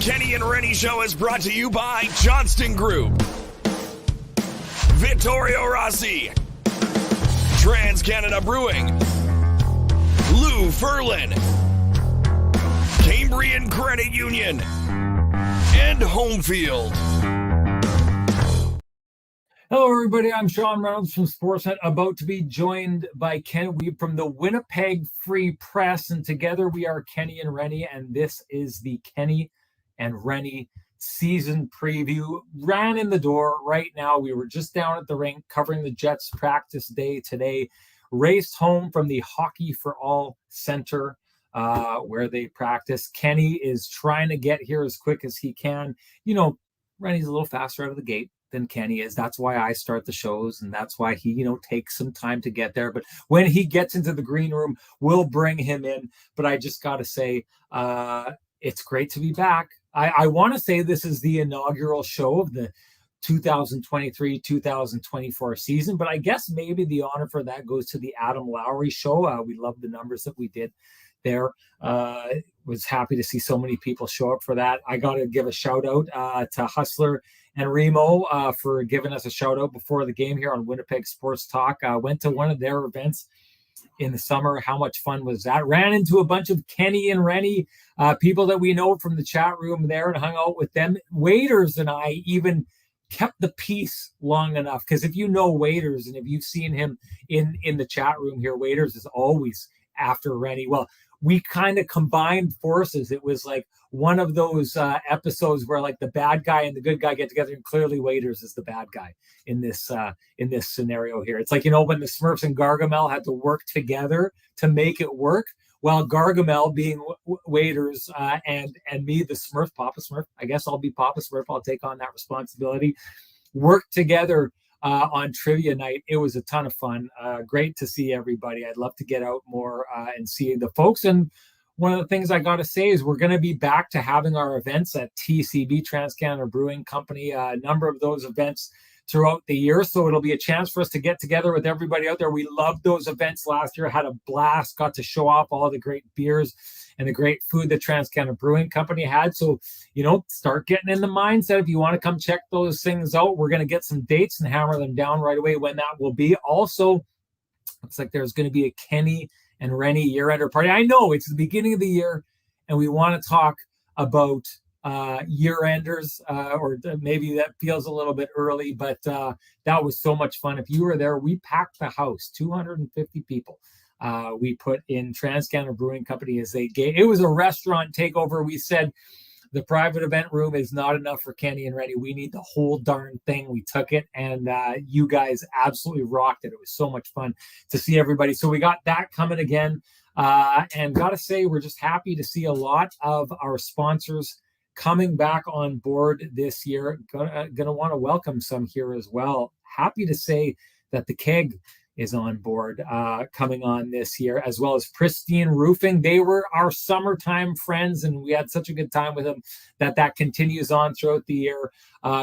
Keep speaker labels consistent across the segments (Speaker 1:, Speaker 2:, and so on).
Speaker 1: Kenny and Renny Show is brought to you by Johnston Group, Vittorio Rossi, Trans-Canada Brewing, Lou Ferlin, Cambrian Credit Union, and Homefield.
Speaker 2: Hello, everybody. I'm Sean Reynolds from Sportsnet, about to be joined by Ken Wiebe from the Winnipeg Free Press. And together we are Kenny and Renny, and this is the Kenny and Renny season preview. Ran in the door right now. We were just down at the rink covering the Jets practice day today. Raced home from the Hockey for All Center where they practice. Kenny is trying to get here as quick as he can. You know, Renny's a little faster out of the gate than Kenny is. That's why I start the shows, and that's why he, takes some time to get there. But when he gets into the green room, we'll bring him in. But I just got to say, it's great to be back. I want to say this is the inaugural show of the 2023-2024 season, but I guess maybe the honor for that goes to the Adam Lowry show. We love the numbers that we did there. Was happy to see so many people show up for that. I got to give a shout out to Hustler and Remo for giving us a shout out before the game here on Winnipeg Sports Talk. Went to one of their events in the summer. How much fun was that? Ran into a bunch of Kenny and Renny people that we know from the chat room there and hung out with them. Waiters and I even kept the peace long enough, because if you know Waiters and if you've seen him in the chat room here, Waiters is always after Renny. Well, we kind of combined forces. It was like one of those episodes where like the bad guy and the good guy get together, and clearly Waiters is the bad guy in this scenario here. It's like, when the Smurfs and Gargamel had to work together to make it work. Well, Gargamel being Waiters and me, the Smurf, Papa Smurf, I guess I'll be Papa Smurf. I'll take on that responsibility. Worked together on trivia night. It was a ton of fun. Great to see everybody. I'd love to get out more and see the folks. And one of the things I got to say is we're going to be back to having our events at TCB, Trans-Canada Brewing Company, a number of those events throughout the year. So it'll be a chance for us to get together with everybody out there. We loved those events last year, had a blast, got to show off all the great beers and the great food that Trans-Canada Brewing Company had. So, start getting in the mindset. If you want to come check those things out, we're going to get some dates and hammer them down right away when that will be. Also, looks like there's going to be a Kenny and Renny year-ender party. I know it's the beginning of the year, and we want to talk about year-enders, or maybe that feels a little bit early, but that was so much fun. If you were there, we packed the house, 250 people. We put in Trans-Canada Brewing Company as they gave. It was a restaurant takeover. We said the private event room is not enough for Kenny and Renny. We need the whole darn thing. We took it, and you guys absolutely rocked it. It was so much fun to see everybody. So we got that coming again. And got to say, we're just happy to see a lot of our sponsors coming back on board this year. Gonna want to welcome some here as well. Happy to say that the Keg is on board coming on this year, as well as Pristine Roofing. They were our summertime friends, and we had such a good time with them that continues on throughout the year.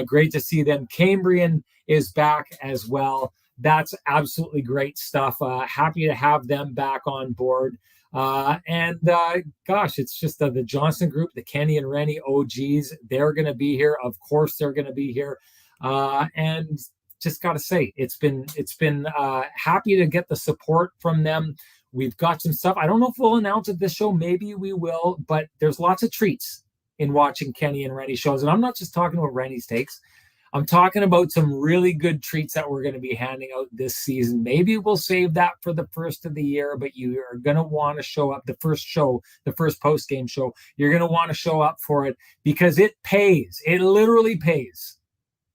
Speaker 2: Great to see them. Cambrian is back as well. That's absolutely great stuff. Happy to have them back on board. Gosh, it's just the Johnston Group, the Kenny and Renny OGs. They're going to be here. Of course, they're going to be here. And just got to say, it's been happy to get the support from them. We've got some stuff. I don't know if we'll announce it this show. Maybe we will, but there's lots of treats in watching Kenny and Renny shows. And I'm not just talking about Renny's takes. I'm talking about some really good treats that we're going to be handing out this season. Maybe we'll save that for the first of the year, but you are going to want to show up the first post-game show. You're going to want to show up for it, because it pays. It literally pays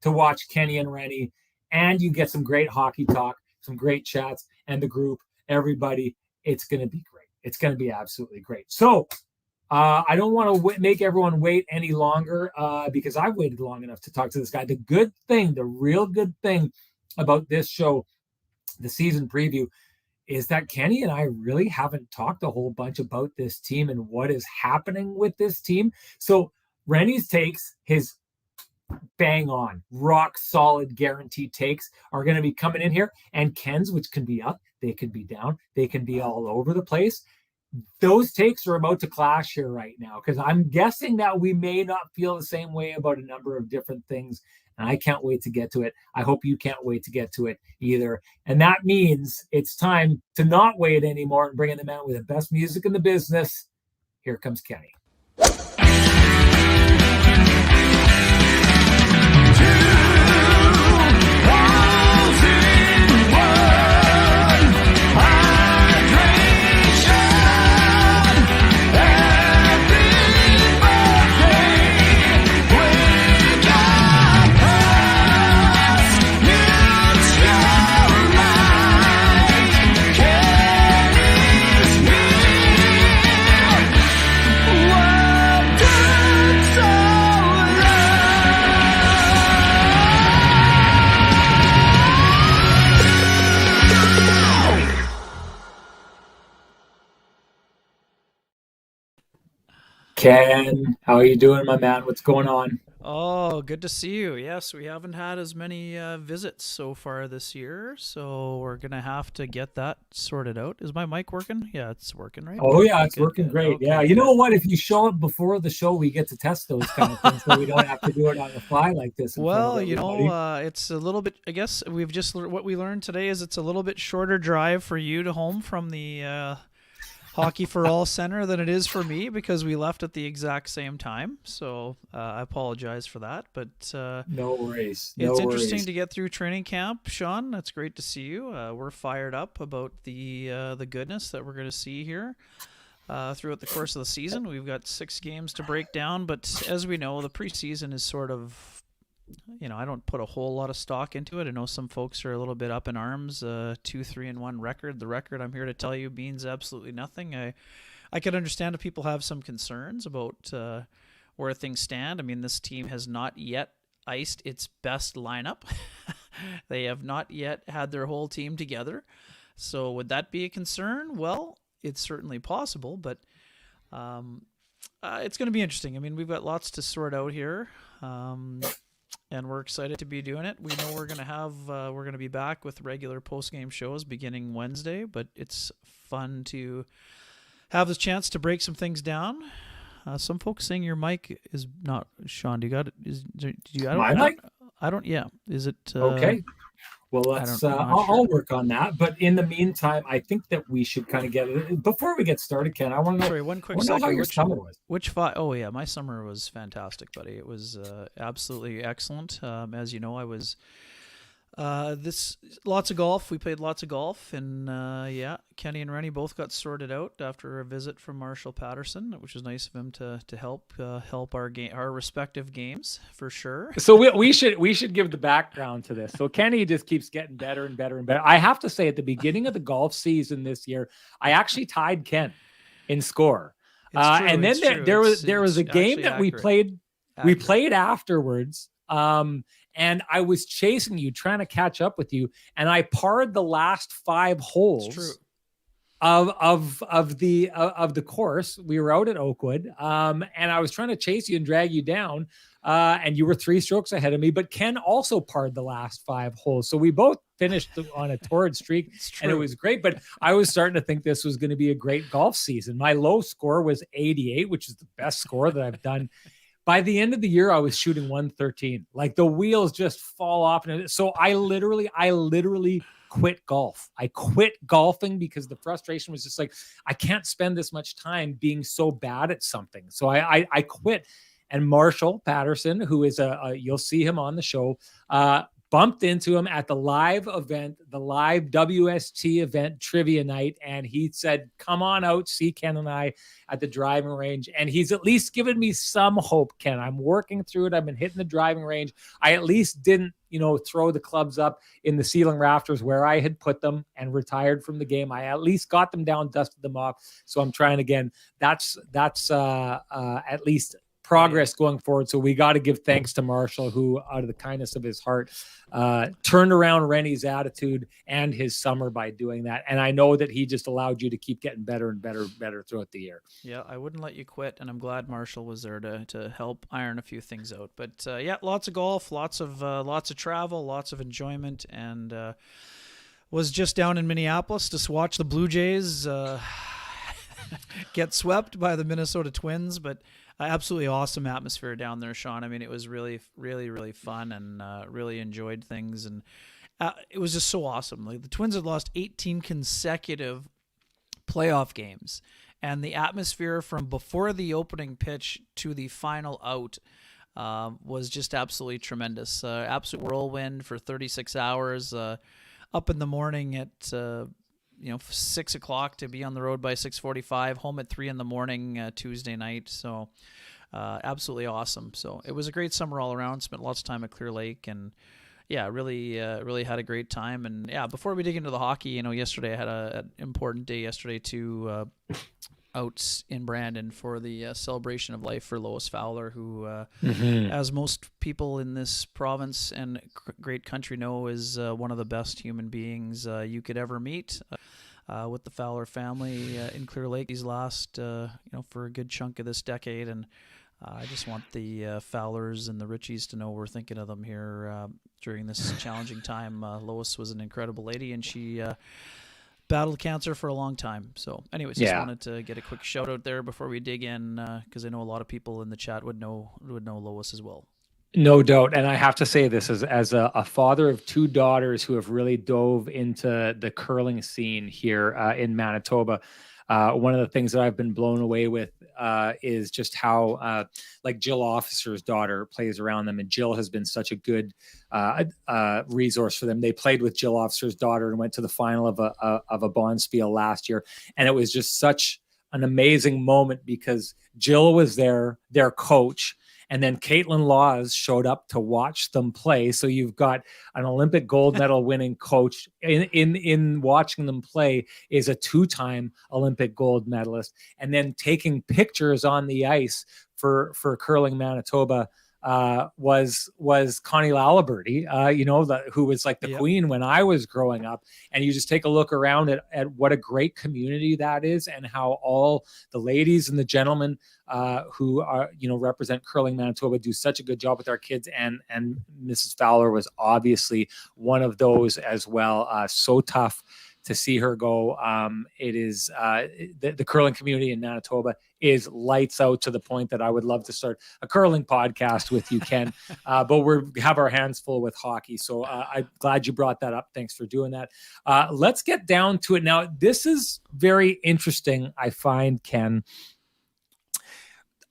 Speaker 2: to watch Kenny and Renny, and you get some great hockey talk, some great chats, and the group, everybody. It's going to be great. It's going to be absolutely great. So I don't want to make everyone wait any longer because I've waited long enough to talk to this guy. The good thing, the real good thing about this show, the season preview, is that Kenny and I really haven't talked a whole bunch about this team and what is happening with this team. So Renny's takes, his bang on, rock solid, guaranteed takes, are going to be coming in here. And Ken's, which can be up, they can be down, they can be all over the place. those takes are about to clash here right now, because I'm guessing that we may not feel the same way about a number of different things. And I can't wait to get to it. I hope you can't wait to get to it either. And that means it's time to not wait anymore and bring in the man with the best music in the business. Here comes Kenny. Ken, how are you doing, my man? What's going on?
Speaker 3: Oh, good to see you. Yes, we haven't had as many visits so far this year, so we're gonna have to get that sorted out. Is my mic working? Yeah, it's working, right?
Speaker 2: Oh yeah,
Speaker 3: Okay,
Speaker 2: it's
Speaker 3: good,
Speaker 2: working
Speaker 3: good.
Speaker 2: great.
Speaker 3: Okay,
Speaker 2: Yeah, you
Speaker 3: good.
Speaker 2: know what? If you show up before the show, we get to test those kind of things, so we don't have to do it on the fly like this in front of
Speaker 3: Well,
Speaker 2: everybody.
Speaker 3: it's a little bit. I guess what we learned today is it's a little bit shorter drive for you to home from the Hockey for All Center than it is for me because we left at the exact same time. So I apologize for that, but
Speaker 2: No worries, no
Speaker 3: it's interesting
Speaker 2: worries.
Speaker 3: to get through training camp, Sean. That's great to see you. We're fired up about the goodness that we're going to see here throughout the course of the season. We've got 6 games to break down, but as we know, the preseason is sort of, I don't put a whole lot of stock into it. I know some folks are a little bit up in arms. 2-3-1 record. The record, I'm here to tell you, means absolutely nothing. I could understand if people have some concerns about where things stand. I mean, this team has not yet iced its best lineup. They have not yet had their whole team together. So would that be a concern? Well, it's certainly possible, but it's going to be interesting. I mean, we've got lots to sort out here. And we're excited to be doing it. We know we're going to be back with regular post-game shows beginning Wednesday, but it's fun to have this chance to break some things down. Some folks saying your mic is not, Sean, do you got it? Do you,
Speaker 2: My mic?
Speaker 3: I don't, yeah. Is it,
Speaker 2: Okay. Well,
Speaker 3: I'm not
Speaker 2: I'll
Speaker 3: sure.
Speaker 2: work on that. But in the meantime, I think that we should kind of get it before we get started. Ken,
Speaker 3: Sorry, one
Speaker 2: I
Speaker 3: quick
Speaker 2: want to know how
Speaker 3: second.
Speaker 2: your summer was.
Speaker 3: Which five? Oh yeah, my summer was fantastic, buddy. It was absolutely excellent. As you know, I was this lots of golf. We played lots of golf, and yeah, Kenny and Renny both got sorted out after a visit from Marshall Patterson, which was nice of him to help our respective games for sure.
Speaker 2: So we should give the background to this. So Kenny just keeps getting better and better and better. I have to say, at the beginning of the golf season this year, I actually tied Ken in score.
Speaker 3: It's true.
Speaker 2: And then
Speaker 3: It's true.
Speaker 2: there was
Speaker 3: It's
Speaker 2: a game
Speaker 3: actually
Speaker 2: that we
Speaker 3: accurate.
Speaker 2: played. We
Speaker 3: Accurate.
Speaker 2: played afterwards. And I was chasing you, trying to catch up with you, and I parred the last 5
Speaker 3: It's true.
Speaker 2: holes of the course. We were out at Oakwood, and I was trying to chase you and drag you down, and you were 3 strokes ahead of me. But Ken also parred the last 5 holes, so we both finished on a torrid streak,
Speaker 3: It's
Speaker 2: and it
Speaker 3: true.
Speaker 2: was great. But I was starting to think this was going to be a great golf season. My low score was 88, which is the best score that I've done. By the end of the year, I was shooting 113. Like the wheels just fall off. And so I literally quit golf. I quit golfing because the frustration was just like, I can't spend this much time being so bad at something. So I quit. And Marshall Patterson, who is you'll see him on the show, bumped into him at the live event, the live WST event trivia night. And he said, come on out, see Ken and I at the driving range. And he's at least given me some hope, Ken. I'm working through it. I've been hitting the driving range. I at least didn't, throw the clubs up in the ceiling rafters where I had put them and retired from the game. I at least got them down, dusted them off. So I'm trying again. That's at least progress going forward. So we got to give thanks to Marshall, who out of the kindness of his heart turned around Rennie's attitude and his summer by doing that. And I know that he just allowed you to keep getting better and better and better throughout the year.
Speaker 3: Yeah, I wouldn't let you quit, and I'm glad Marshall was there to help iron a few things out. But yeah, lots of golf, lots of travel, lots of enjoyment, and was just down in Minneapolis to watch the Blue Jays get swept by the Minnesota Twins, but absolutely awesome atmosphere down there, Sean. I mean, it was really, really, really fun, and really enjoyed things, and it was just so awesome. Like, the Twins had lost 18 consecutive playoff games, and the atmosphere from before the opening pitch to the final out was just absolutely tremendous. Absolute whirlwind for 36 hours. Up in the morning at 6 o'clock to be on the road by 6:45. Home at 3 in the morning Tuesday night. So absolutely awesome. So it was a great summer all around. Spent lots of time at Clear Lake, and really had a great time. And before we dig into the hockey, yesterday I had an important day yesterday too. Out in Brandon for the celebration of life for Lois Fowler, who, as most people in this province and great country know, is one of the best human beings you could ever meet. With the Fowler family in Clear Lake these last, for a good chunk of this decade, and I just want the Fowlers and the Richies to know we're thinking of them here during this challenging time. Lois was an incredible lady, and she battled cancer for a long time. So anyways, just wanted to get a quick shout out there before we dig in, because I know a lot of people in the chat would know Lois as well.
Speaker 2: No doubt. And I have to say this as a father of two daughters who have really dove into the curling scene here in Manitoba. One of the things that I've been blown away with is just how like Jill Officer's daughter plays around them. And Jill has been such a good resource for them. They played with Jill Officer's daughter and went to the final of a Bonspiel last year. And it was just such an amazing moment because Jill was their coach. And then Caitlin Laws showed up to watch them play. So you've got an Olympic gold medal winning coach in watching them play is a two-time Olympic gold medalist. And then taking pictures on the ice for Curling Manitoba was Connie Laliberty, who was like the queen when I was growing up. And you just take a look around at what a great community that is, and how all the ladies and the gentlemen who are, represent Curling Manitoba do such a good job with our kids. And Mrs. Fowler was obviously one of those as well. So tough to see her go. It is the curling community in Manitoba is lights out, to the point that I would love to start a curling podcast with you, Ken. But we have our hands full with hockey. So I'm glad you brought that up. Thanks for doing that. Let's get down to it. Now, this is very interesting, I find, Ken.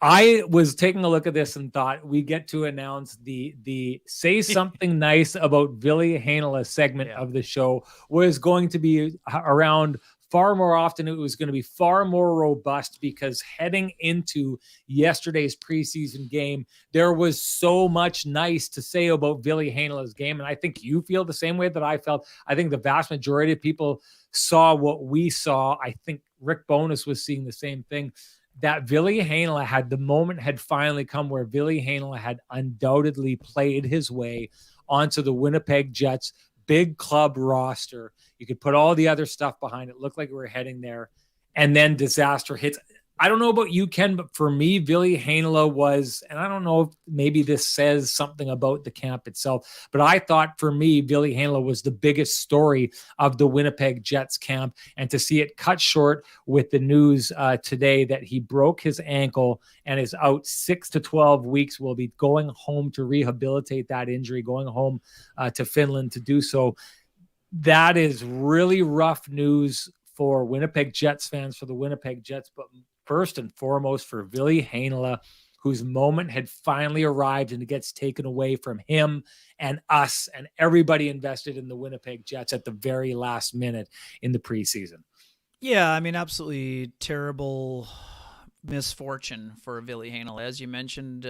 Speaker 2: I was taking a look at this and thought we get to announce the Say Something Nice About Billy Heinola segment of the show was going to be around far more often. It was going to be far more robust, because heading into yesterday's preseason game, there was so much nice to say about Billy Heinola's game. And I think you feel the same way that I felt. I think the vast majority of people saw what we saw. I think Rick Bowness was seeing the same thing. That Billy Heinola had finally come where Billy Heinola had undoubtedly played his way onto the Winnipeg Jets big club roster. You could put all the other stuff behind it. Looked like we were heading there. And then disaster hits. I don't know about you, Ken, but for me, Billy Heinola was, and I don't know if maybe this says something about the camp itself, but I thought for me, Billy Heinola was the biggest story of the Winnipeg Jets camp. And to see it cut short with the news today that he broke his ankle and is out 6 to 12 weeks, will be going home to rehabilitate that injury, going home to Finland to do so. That is really rough news for Winnipeg Jets fans, for the Winnipeg Jets, but first and foremost for Billy Heinola, whose moment had finally arrived, and it gets taken away from him and us and everybody invested in the Winnipeg Jets at the very last minute in the preseason.
Speaker 3: Yeah, I mean, absolutely terrible misfortune for Billy Heinola. As you mentioned,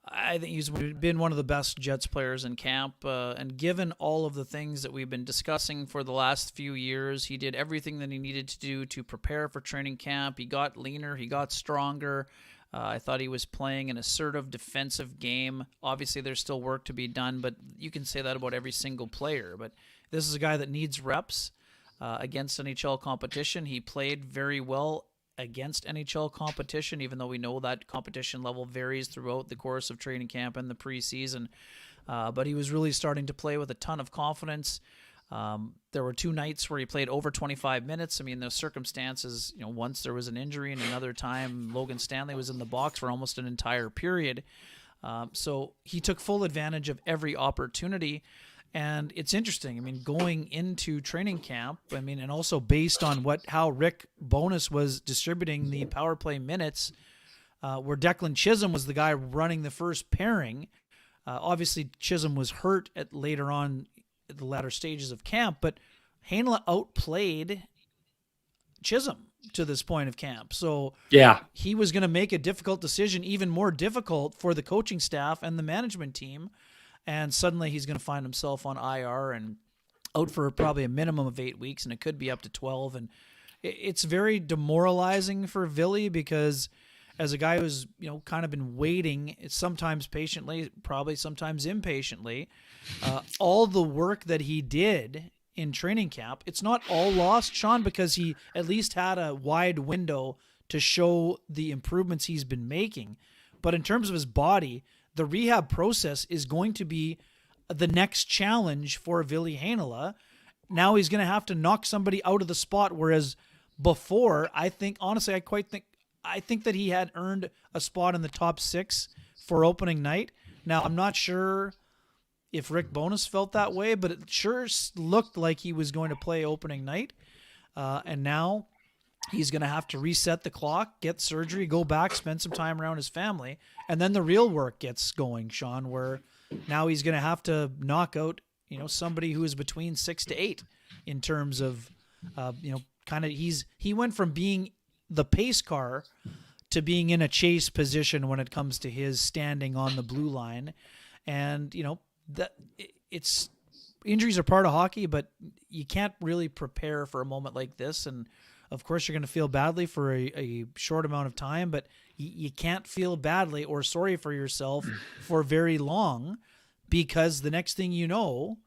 Speaker 3: I think he's been one of the best Jets players in camp, and given all of the things that we've been discussing for the last few years, he did everything that he needed to do to prepare for training camp. He got leaner, he got stronger. I thought he was playing an assertive defensive game. Obviously, there's still work to be done, but you can say that about every single player. But this is a guy that needs reps against NHL competition. He played very well against NHL competition, even though we know that competition level varies throughout the course of training camp and the preseason. But he was really starting to play with a ton of confidence. There were 2 nights where he played over 25 minutes. I mean, the circumstances, once there was an injury and another time Logan Stanley was in the box for almost an entire period. So he took full advantage of every opportunity. And it's interesting. I mean, going into training camp, and also based on how Rick Bowness was distributing the power play minutes, where Declan Chisholm was the guy running the first pairing. Obviously, Chisholm was hurt later on at the latter stages of camp, but Heinola outplayed Chisholm to this point of camp. So
Speaker 2: yeah,
Speaker 3: he was going to make a difficult decision, even more difficult for the coaching staff and the management team. And suddenly he's going to find himself on IR and out for probably a minimum of 8 weeks, and it could be up to 12. And it's very demoralizing for Ville, because as a guy who's, kind of been waiting, sometimes patiently, probably sometimes impatiently, all the work that he did in training camp, it's not all lost, Sean, because he at least had a wide window to show the improvements he's been making. But in terms of his body, the rehab process is going to be the next challenge for Ville Heinola. Now he's going to have to knock somebody out of the spot, whereas before, I think that he had earned a spot in the top 6 for opening night. Now, I'm not sure if Rick Bowness felt that way, but it sure looked like he was going to play opening night. And now he's going to have to reset the clock, get surgery, go back, spend some time around his family, and then the real work gets going, Sean, where now he's going to have to knock out, somebody who is between 6 to 8 in terms of, he went from being the pace car to being in a chase position when it comes to his standing on the blue line. And, it's injuries are part of hockey, but you can't really prepare for a moment like this. And of course you're going to feel badly for a short amount of time, but you can't feel badly or sorry for yourself for very long, because the next thing you know,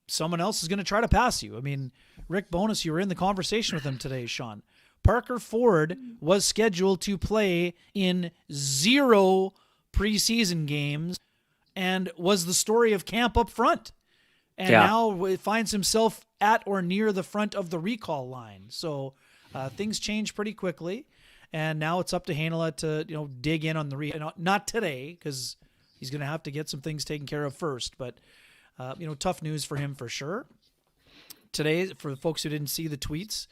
Speaker 3: someone else is going to try to pass you. I mean, Rick Bowness, you were in the conversation with him today, Sean. Parker Ford was scheduled to play in 0 preseason games and was the story of camp up front. And now it finds himself at or near the front of the recall line. So things change pretty quickly. And now it's up to Heinola to, dig in on the not today, because he's going to have to get some things taken care of first. But, tough news for him for sure. Today, for the folks who didn't see the tweets,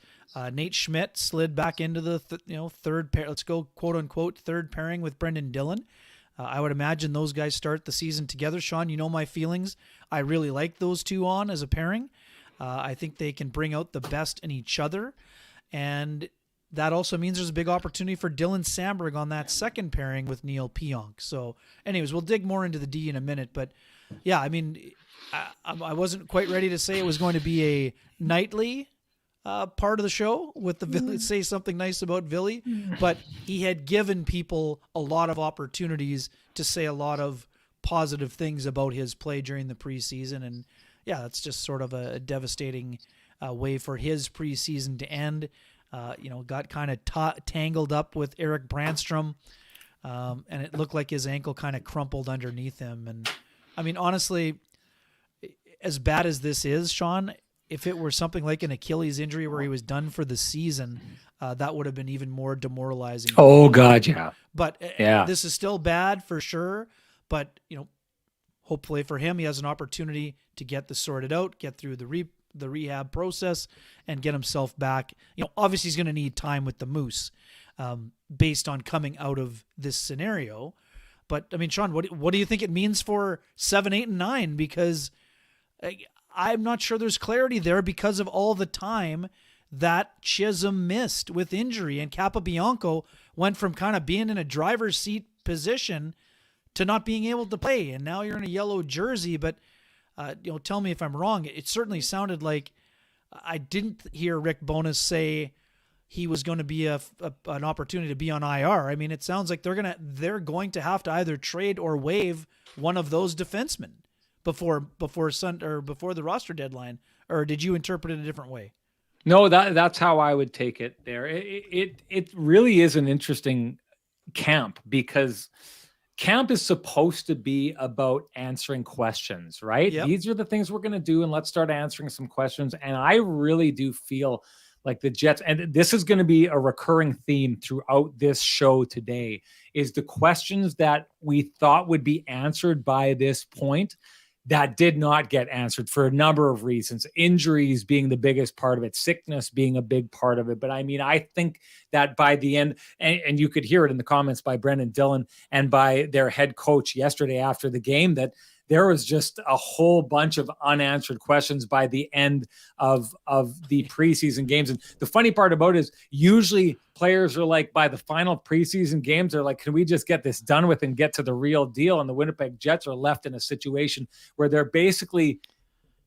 Speaker 3: Nate Schmidt slid back into the third pair. Let's go quote unquote third pairing with Brendan Dillon. I would imagine those guys start the season together. Sean, my feelings. I really like those two on as a pairing. I think they can bring out the best in each other, and that also means there's a big opportunity for Dylan Samberg on that second pairing with Neil Pionk. So, anyways, we'll dig more into the D in a minute, but yeah, I wasn't quite ready to say it was going to be a nightly part of the show with the Ville, say something nice about Ville, but he had given people a lot of opportunities to say a lot of positive things about his play during the preseason. And yeah, that's just sort of a devastating way for his preseason to end. Got kind of tangled up with Eric Brandstrom, and it looked like his ankle kind of crumpled underneath him. And honestly, as bad as this is, Sean, if it were something like an Achilles injury where he was done for the season, that would have been even more demoralizing.
Speaker 2: Oh God, yeah.
Speaker 3: But this is still bad for sure. But hopefully for him, he has an opportunity to get this sorted out, get through the rehab process, and get himself back. Obviously he's going to need time with the Moose, based on coming out of this scenario. But Sean, what do you think it means for 7, 8, and 9? Because I'm not sure there's clarity there because of all the time that Chisholm missed with injury, and Capobianco went from kind of being in a driver's seat position to not being able to play. And now you're in a yellow jersey, but tell me if I'm wrong. It certainly sounded like I didn't hear Rick Bowness say he was going to be an opportunity to be on IR. It sounds like they're going to have to either trade or waive one of those defensemen before the roster deadline. Or did you interpret it a different way?
Speaker 2: No, that's how I would take it there. It really is an interesting camp, because camp is supposed to be about answering questions, right?
Speaker 3: Yep.
Speaker 2: These are the things we're going to do, and let's start answering some questions. And I really do feel like the Jets, and this is going to be a recurring theme throughout this show today, is the questions that we thought would be answered by this point that did not get answered for a number of reasons. Injuries being the biggest part of it, sickness being a big part of it. But I mean, I think that by the end, and you could hear it in the comments by Brendan Dillon and by their head coach yesterday after the game, that there was just a whole bunch of unanswered questions by the end of the preseason games. And the funny part about it is usually players are like, by the final preseason games, they're like, can we just get this done with and get to the real deal? And the Winnipeg Jets are left in a situation where they're basically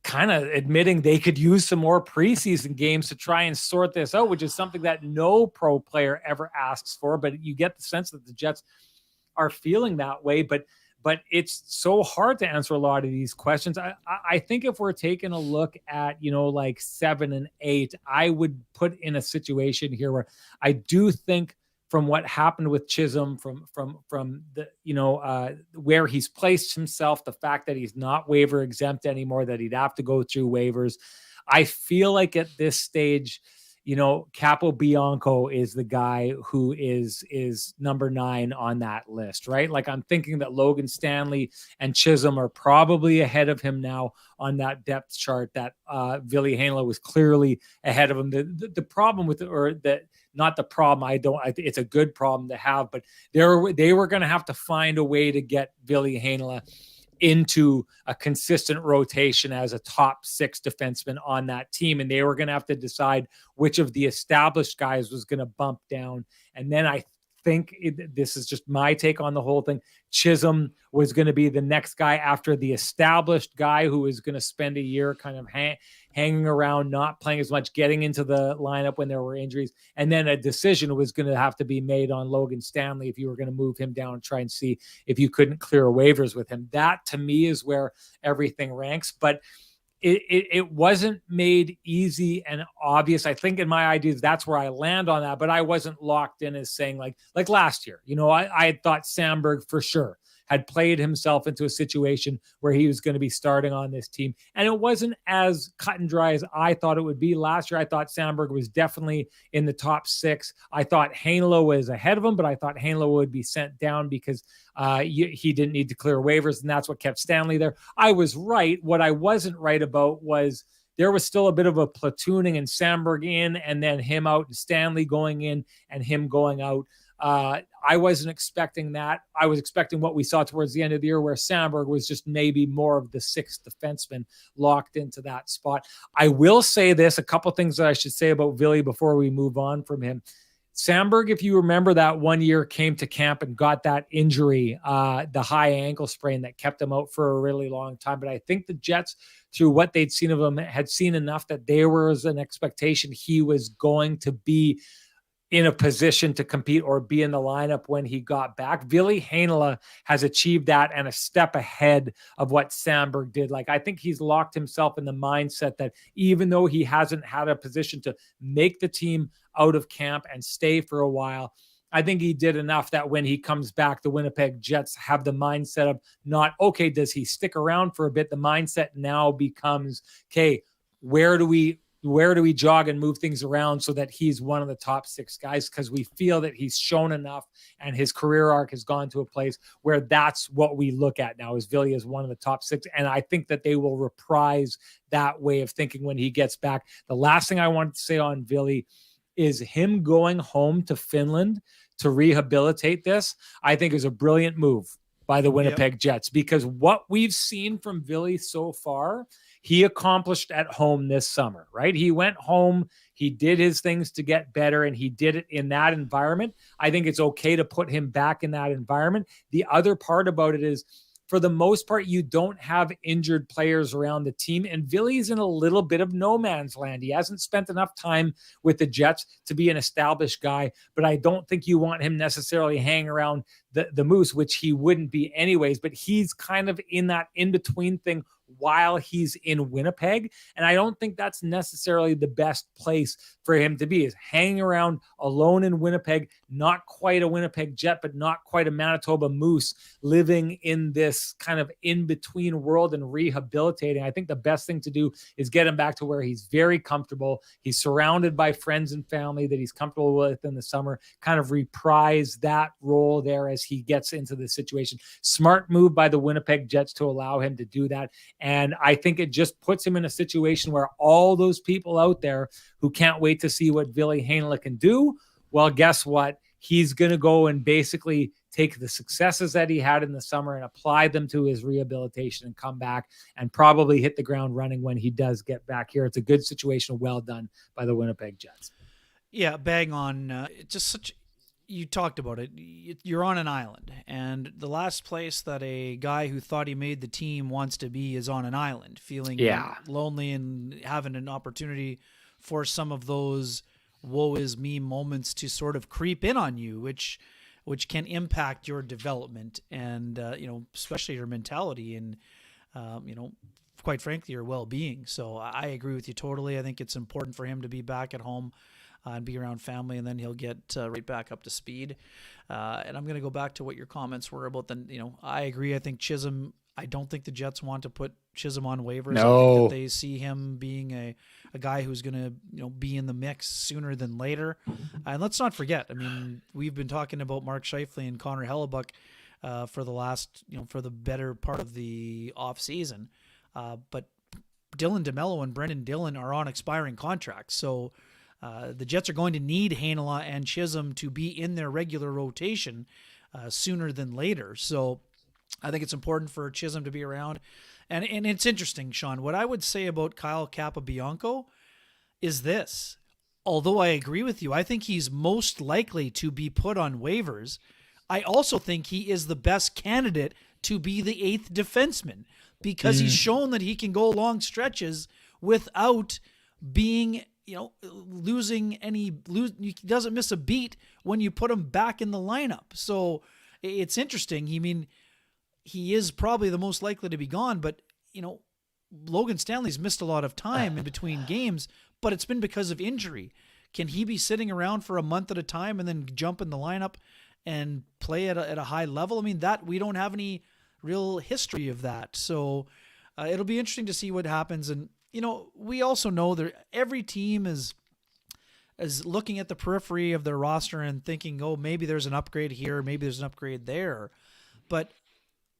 Speaker 2: kind of admitting they could use some more preseason games to try and sort this out, which is something that no pro player ever asks for. But you get the sense that the Jets are feeling that way. But it's so hard to answer a lot of these questions. I think if we're taking a look at, like 7 and 8, I would put in a situation here where I do think from what happened with Chisholm, from the, where he's placed himself, the fact that he's not waiver exempt anymore, that he'd have to go through waivers. I feel like at this stage, Capobianco is the guy who is number 9 on that list, right? Like, I'm thinking that Logan Stanley and Chisholm are probably ahead of him now on that depth chart, that Ville Heinola was clearly ahead of him. The problem with it, or that, not the problem, it's a good problem to have, but they were going to have to find a way to get Ville Heinola into a consistent rotation as a top 6 defenseman on that team. And they were going to have to decide which of the established guys was going to bump down. And then I think this is just my take on the whole thing. Chisholm was going to be the next guy after the established guy who was going to spend a year kind of hanging around, not playing as much, getting into the lineup when there were injuries. And then a decision was going to have to be made on Logan Stanley if you were going to move him down and try and see if you couldn't clear waivers with him. That, to me, is where everything ranks. But it wasn't made easy and obvious. I think in my ideas, that's where I land on that, but I wasn't locked in as saying like last year, I had thought Sandberg for sure had played himself into a situation where he was going to be starting on this team. And it wasn't as cut and dry as I thought it would be. Last year, I thought Sandberg was definitely in the top 6. I thought Heinola was ahead of him, but I thought Heinola would be sent down because he didn't need to clear waivers, and that's what kept Stanley there. I was right. What I wasn't right about was there was still a bit of a platooning, and Sandberg in, and then him out, and Stanley going in and him going out. I wasn't expecting that. I was expecting what we saw towards the end of the year, where Sandberg was just maybe more of the 6th defenseman locked into that spot. I will say this, a couple things that I should say about Ville before we move on from him. Sandberg, if you remember, that one year came to camp and got that injury, the high ankle sprain that kept him out for a really long time. But I think the Jets, through what they'd seen of him, had seen enough that there was an expectation he was going to be in a position to compete or be in the lineup when he got back. Ville Heinola has achieved that and a step ahead of what Sandberg did. Like, I think he's locked himself in the mindset that even though he hasn't had a position to make the team out of camp and stay for a while, I think he did enough that when he comes back, the Winnipeg Jets have the mindset of not, okay, does he stick around for a bit? The mindset now becomes, okay, where do we jog and move things around so that he's one of the top 6 guys? Because we feel that he's shown enough and his career arc has gone to a place where that's what we look at now, is Ville is one of the top 6. And I think that they will reprise that way of thinking when he gets back. The last thing I wanted to say on Ville is him going home to Finland to rehabilitate this, I think is a brilliant move by the Winnipeg Jets, because what we've seen from Ville so far, he accomplished at home this summer, right? He went home, he did his things to get better, and he did it in that environment. I think it's okay to put him back in that environment. The other part about it is, for the most part, you don't have injured players around the team, and Ville's in a little bit of no man's land. He hasn't spent enough time with the Jets to be an established guy, but I don't think you want him necessarily hanging around the Moose, which he wouldn't be anyways, but he's kind of in that in-between thing while he's in Winnipeg. And I don't think that's necessarily the best place for him to be, is hanging around alone in Winnipeg, not quite a Winnipeg Jet, but not quite a Manitoba Moose, living in this kind of in-between world and rehabilitating. I think the best thing to do is get him back to where he's very comfortable. He's surrounded by friends and family that he's comfortable with in the summer, kind of reprise that role there as he gets into the situation. Smart move by the Winnipeg Jets to allow him to do that. And I think it just puts him in a situation where all those people out there who can't wait to see what Ville Heinola can do, well, guess what? He's going to go and basically take the successes that he had in the summer and apply them to his rehabilitation and come back and probably hit the ground running when he does get back here. It's a good situation. Well done by the Winnipeg Jets.
Speaker 3: Yeah, bang on. You talked about it. You're on an island, and the last place that a guy who thought he made the team wants to be is on an island, feeling lonely and having an opportunity for some of those woe is me moments to sort of creep in on you, which can impact your development and, especially your mentality and, quite frankly, your well-being. So I agree with you totally. I think it's important for him to be back at home and be around family, and then he'll get right back up to speed. And I'm going to go back to what your comments were about I agree. I think Chisholm, I don't think the Jets want to put Chisholm on waivers.
Speaker 2: No.
Speaker 3: I think that they see him being a guy who's going to, be in the mix sooner than later. And let's not forget, I mean, we've been talking about Mark Scheifele and Connor Hellebuck for the last, for the better part of the off season. But Dylan DeMello and Brendan Dillon are on expiring contracts. So the Jets are going to need Heinola and Chisholm to be in their regular rotation sooner than later. So I think it's important for Chisholm to be around. And it's interesting, Sean, what I would say about Kyle Capobianco is this. Although I agree with you, I think he's most likely to be put on waivers. I also think he is the best candidate to be the eighth defenseman because he's shown that he can go long stretches without being, he doesn't miss a beat when you put him back in the lineup. So it's interesting. He is probably the most likely to be gone, but, Logan Stanley's missed a lot of time in between games, but it's been because of injury. Can he be sitting around for a month at a time and then jump in the lineup and play at a high level? I mean, that we don't have any real history of that. So it'll be interesting to see what happens. And, we also know that every team is looking at the periphery of their roster and thinking, oh, maybe there's an upgrade here, maybe there's an upgrade there. But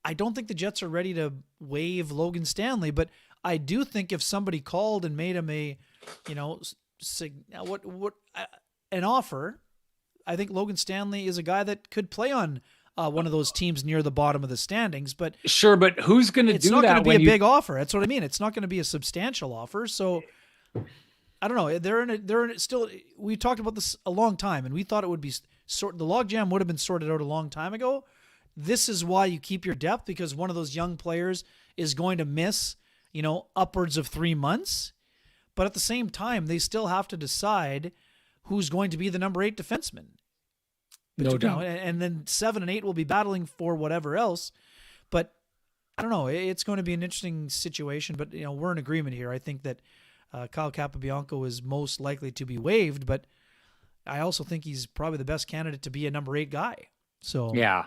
Speaker 3: I don't think the Jets are ready to waive Logan Stanley, but I do think if somebody called and made him an offer, I think Logan Stanley is a guy that could play on one of those teams near the bottom of the standings. But
Speaker 2: sure, but who's going to do that?
Speaker 3: It's not going to be a big offer. That's what I mean. It's not going to be a substantial offer. So I don't know. They're in it still. We talked about this a long time, and we thought it would be the logjam would have been sorted out a long time ago. This is why you keep your depth, because one of those young players is going to miss, upwards of 3 months. But at the same time, they still have to decide who's going to be the number 8 defenseman.
Speaker 2: No doubt.
Speaker 3: And then 7 and 8 will be battling for whatever else. But I don't know. It's going to be an interesting situation. But, we're in agreement here. I think that Kyle Capobianco is most likely to be waived. But I also think he's probably the best candidate to be a number 8 guy. So
Speaker 2: yeah.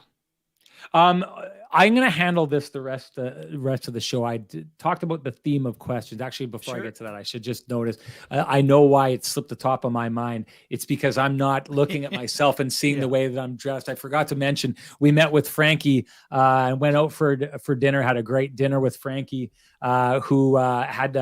Speaker 2: I'm going to handle this the rest of the show. I talked about the theme of questions. Actually, before I get to that, I should just notice, I know why it slipped the top of my mind. It's because I'm not looking at myself and seeing the way that I'm dressed. I forgot to mention, we met with Frankie and went out for dinner, had a great dinner with Frankie, who had,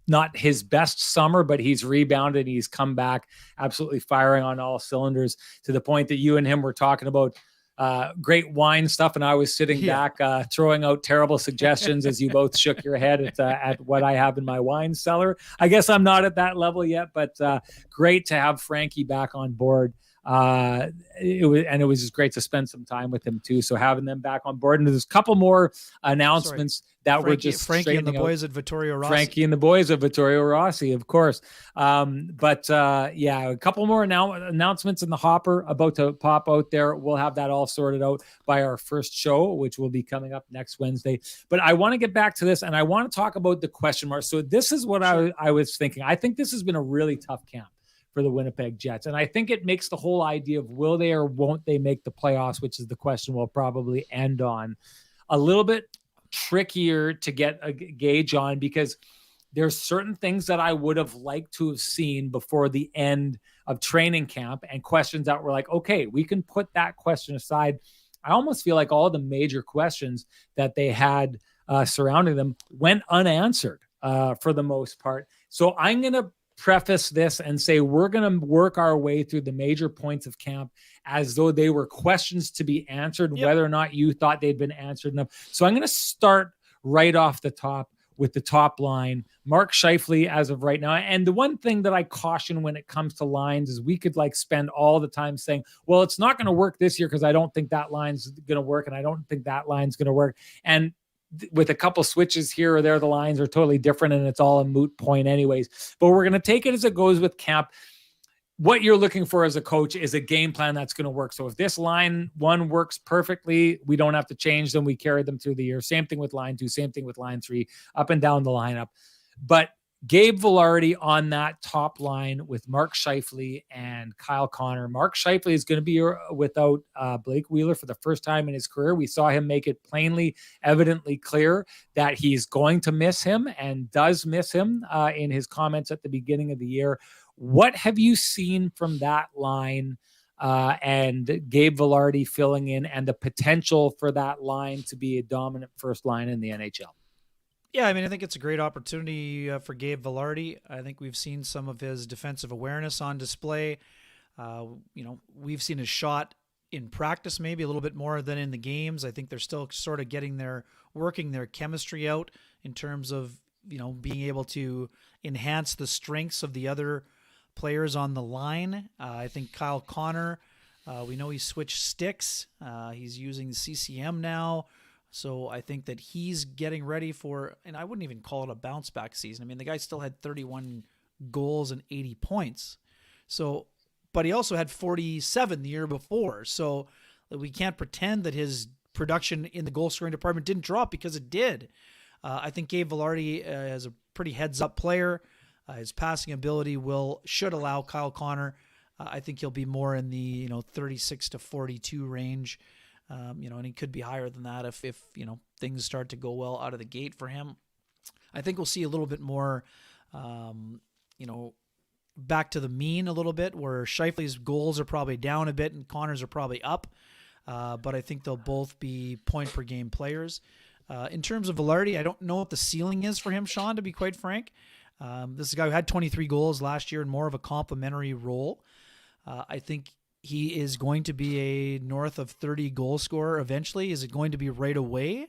Speaker 2: not his best summer, but he's rebounded. He's come back absolutely firing on all cylinders, to the point that you and him were talking about great wine stuff. And I was sitting back throwing out terrible suggestions as you both shook your head at what I have in my wine cellar. I guess I'm not at that level yet, but great to have Frankie back on board. It was just great to spend some time with him too. So having them back on board, and there's a couple more announcements that were just
Speaker 3: Frankie and the boys
Speaker 2: out.
Speaker 3: at Vittorio Rossi.
Speaker 2: Frankie and the boys of Vittorio Rossi, of course. A couple more announcements in the hopper about to pop out there. We'll have that all sorted out by our first show, which will be coming up next Wednesday. But I want to get back to this, and I want to talk about the question mark. So this is what I was thinking. I think this has been a really tough camp for the Winnipeg Jets. And I think it makes the whole idea of will they or won't they make the playoffs, which is the question we'll probably end on, a little bit trickier to get a gauge on, because there's certain things that I would have liked to have seen before the end of training camp, and questions that were like, okay, we can put that question aside. I almost feel like all the major questions that they had surrounding them went unanswered for the most part. So I'm going to preface this and say we're going to work our way through the major points of camp as though they were questions to be answered, whether or not you thought they'd been answered enough. So I'm going to start right off the top with the top line. Mark Scheifele as of right now. And the one thing that I caution when it comes to lines is we could spend all the time saying, well, it's not going to work this year because I don't think that line's going to work and I don't think that line's going to work. And with a couple switches here or there, the lines are totally different and it's all a moot point anyways. But we're going to take it as it goes with camp. What you're looking for as a coach is a game plan that's going to work. So if this line 1 works perfectly, we don't have to change them. We carry them through the year. Same thing with line 2, same thing with line 3, up and down the lineup. But Gabe Vilardi on that top line with Mark Scheifele and Kyle Connor. Mark Scheifele is going to be without Blake Wheeler for the first time in his career. We saw him make it evidently clear that he's going to miss him and does miss him in his comments at the beginning of the year. What have you seen from that line and Gabe Vilardi filling in, and the potential for that line to be a dominant first line in the NHL?
Speaker 3: Yeah, I mean, I think it's a great opportunity for Gabe Vilardi. I think we've seen some of his defensive awareness on display. We've seen his shot in practice maybe a little bit more than in the games. I think they're still sort of working their chemistry out in terms of, being able to enhance the strengths of the other players on the line. I think Kyle Connor, we know he switched sticks. He's using CCM now. So I think that he's getting ready for, and I wouldn't even call it a bounce back season. I mean, the guy still had 31 goals and 80 points. So, but he also had 47 the year before. So we can't pretend that his production in the goal scoring department didn't drop, because it did. I think Gabe Vilardi is a pretty heads up player. His passing ability should allow Kyle Connor. I think he'll be more in the 36 to 42 range. And he could be higher than that if things start to go well out of the gate for him. I think we'll see a little bit more, back to the mean a little bit, where Scheifele's goals are probably down a bit and Connor's are probably up. But I think they'll both be point per game players. In terms of Vilardi, I don't know what the ceiling is for him, Sean, to be quite frank. This is a guy who had 23 goals last year in more of a complementary role. I think he is going to be a north of 30 goal scorer eventually. Is it going to be right away?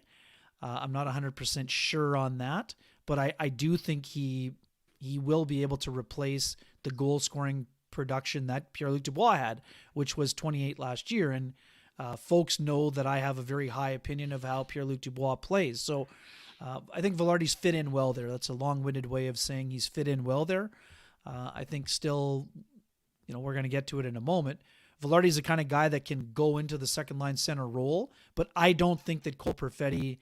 Speaker 3: I'm not 100% sure on that, but I do think he will be able to replace the goal scoring production that Pierre-Luc Dubois had, which was 28 last year. And folks know that I have a very high opinion of how Pierre-Luc Dubois plays. So I think Vilardi's fit in well there. That's a long-winded way of saying he's fit in well there. I think still, we're going to get to it in a moment. Vilardi's the kind of guy that can go into the second line center role, but I don't think that Cole Perfetti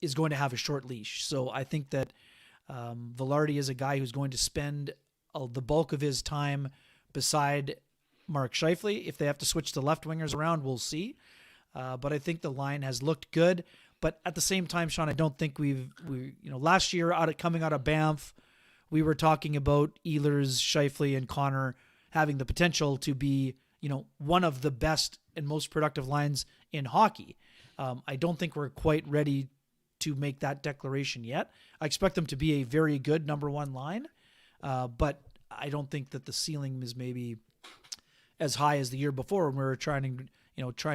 Speaker 3: is going to have a short leash. So I think that Vilardi is a guy who's going to spend the bulk of his time beside Mark Scheifele. If they have to switch the left wingers around, we'll see. But I think the line has looked good. But at the same time, Sean, I don't think last year coming out of Banff, we were talking about Ehlers, Scheifele, and Connor having the potential to be, one of the best and most productive lines in hockey. I don't think we're quite ready to make that declaration yet. I expect them to be a very good number one line, but I don't think that the ceiling is maybe as high as the year before when we were trying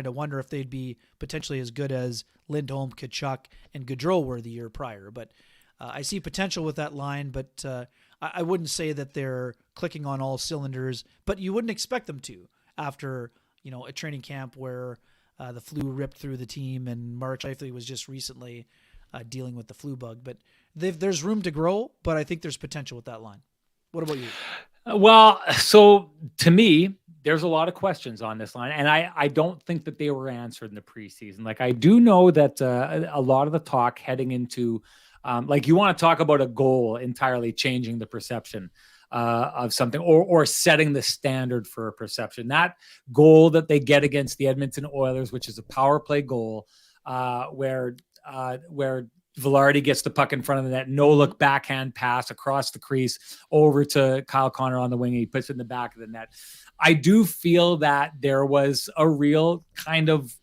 Speaker 3: to wonder if they'd be potentially as good as Lindholm, Tkachuk, and Gaudreau were the year prior. But I see potential with that line, but I wouldn't say that they're clicking on all cylinders, but you wouldn't expect them to after, a training camp where the flu ripped through the team, and Mark Scheifele was just recently dealing with the flu bug. But there's room to grow, but I think there's potential with that line. What about you?
Speaker 2: Well, so to me, there's a lot of questions on this line, and I don't think that they were answered in the preseason. Like, I do know that a lot of the talk heading into, like, you want to talk about a goal entirely changing the perception of something, or setting the standard for a perception. That goal that they get against the Edmonton Oilers, which is a power play goal, where Vilardi gets the puck in front of the net, no look backhand pass across the crease over to Kyle Connor on the wing. He puts it in the back of the net. I do feel that there was a real kind of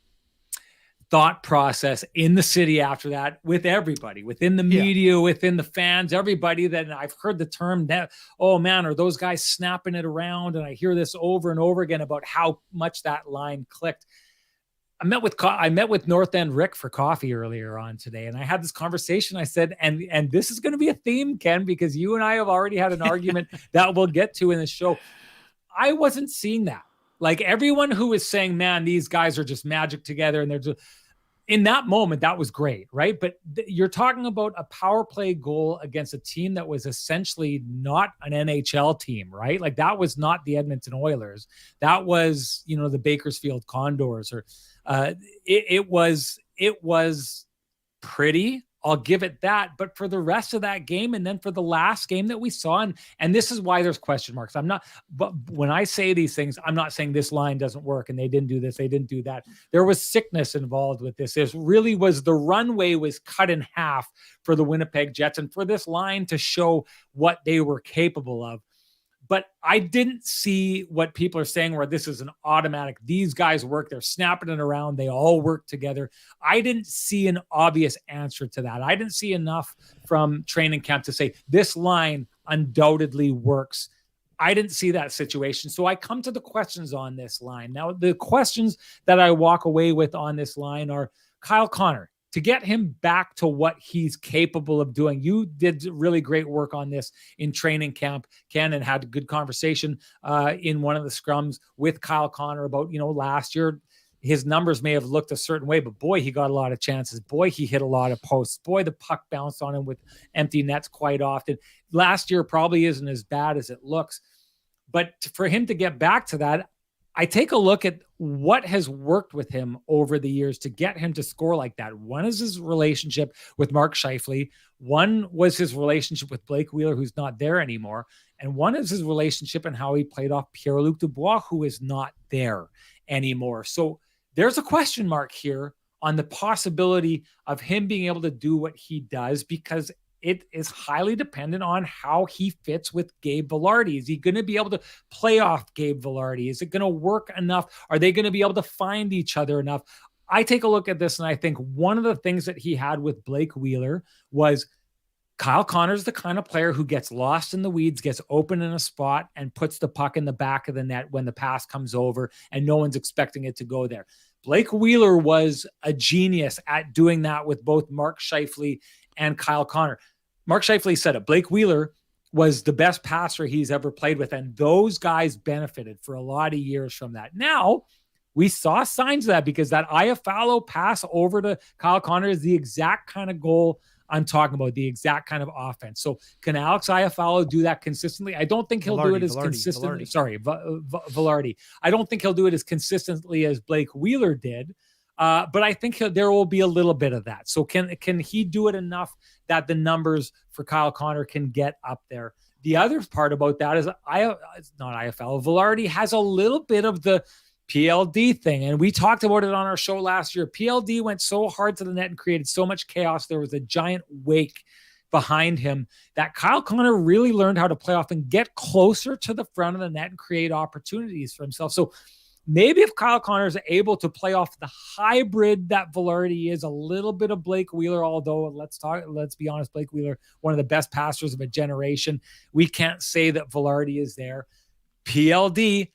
Speaker 2: thought process in the city after that, with everybody, within the media, within the fans, everybody, that I've heard the term that, oh man, are those guys snapping it around? And I hear this over and over again about how much that line clicked. I met with North End Rick for coffee earlier on today, and I had this conversation. I said, and this is going to be a theme, Ken, because you and I have already had an argument that we'll get to in the show. I wasn't seeing that. Like, everyone who was saying, man, these guys are just magic together, and they're just, in that moment, that was great, right? But you're talking about a power play goal against a team that was essentially not an NHL team, right? Like, that was not the Edmonton Oilers. That was, the Bakersfield Condors, or it was pretty. I'll give it that. But for the rest of that game, and then for the last game that we saw, and this is why there's question marks. But when I say these things, I'm not saying this line doesn't work and they didn't do this, they didn't do that. There was sickness involved with this. This really was, the runway was cut in half for the Winnipeg Jets, and for this line to show what they were capable of. But I didn't see what people are saying where this is an automatic, these guys work, they're snapping it around, they all work together. I didn't see an obvious answer to that. I didn't see enough from training camp to say this line undoubtedly works. I didn't see that situation. So I come to the questions on this line. Now, the questions that I walk away with on this line are Kyle Connor. To get him back to what he's capable of doing. You did really great work on this in training camp, Ken, and had a good conversation in one of the scrums with Kyle Connor about, last year, his numbers may have looked a certain way, but boy, he got a lot of chances. Boy, he hit a lot of posts. Boy, the puck bounced on him with empty nets quite often. Last year probably isn't as bad as it looks. But for him to get back to that, I take a look at what has worked with him over the years to get him to score like that. One is his relationship with Mark Scheifele. One was his relationship with Blake Wheeler, who's not there anymore. And one is his relationship and how he played off Pierre-Luc Dubois, who is not there anymore. So there's a question mark here on the possibility of him being able to do what he does, because it is highly dependent on how he fits with Gabe Vilardi. Is he going to be able to play off Gabe Vilardi? Is it going to work enough? Are they going to be able to find each other enough? I take a look at this, and I think one of the things that he had with Blake Wheeler was Kyle Connor's the kind of player who gets lost in the weeds, gets open in a spot, and puts the puck in the back of the net when the pass comes over and no one's expecting it to go there. Blake Wheeler was a genius at doing that with both Mark Scheifele and Kyle Connor. Mark Scheifele said it. Blake Wheeler was the best passer he's ever played with, and those guys benefited for a lot of years from that. Now, we saw signs of that, because that Iafallo pass over to Kyle Connor is the exact kind of goal I'm talking about, the exact kind of offense. So can Alex Iafallo do that consistently? I don't think he'll do it as consistently. Sorry, Vilardi. I don't think he'll do it as consistently as Blake Wheeler did. But I think there will be a little bit of that. So can he do it enough that the numbers for Kyle Connor can get up there? The other part about that is it's not IFL. Vilardi has a little bit of the PLD thing, and we talked about it on our show last year. PLD went so hard to the net and created so much chaos. There was a giant wake behind him that Kyle Connor really learned how to play off and get closer to the front of the net and create opportunities for himself. So maybe if Kyle Connor is able to play off the hybrid that Vilardi is, a little bit of Blake Wheeler, although let's be honest, Blake Wheeler, one of the best passers of a generation. We can't say that Vilardi is there. PLD,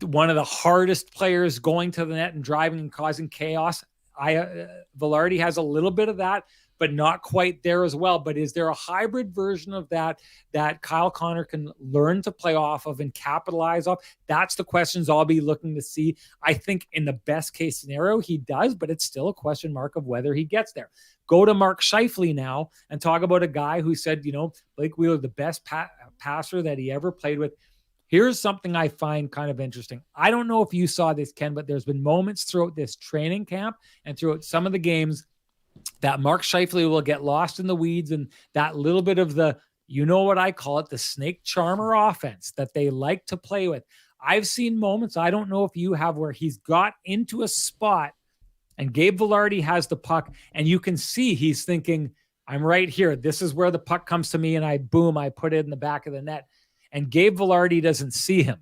Speaker 2: one of the hardest players going to the net and driving and causing chaos. Vilardi has a little bit of that, but not quite there as well. But is there a hybrid version of that Kyle Connor can learn to play off of and capitalize off? That's the questions I'll be looking to see. I think in the best case scenario, he does, but it's still a question mark of whether he gets there. Go to Mark Scheifele now and talk about a guy who said, Blake Wheeler, the best passer that he ever played with. Here's something I find kind of interesting. I don't know if you saw this, Ken, but there's been moments throughout this training camp and throughout some of the games that Mark Scheifele will get lost in the weeds and that little bit of the, what I call it, the snake charmer offense that they like to play with. I've seen moments, I don't know if you have, where he's got into a spot and Gabe Vilardi has the puck and you can see he's thinking, I'm right here. This is where the puck comes to me and I put it in the back of the net. And Gabe Vilardi doesn't see him.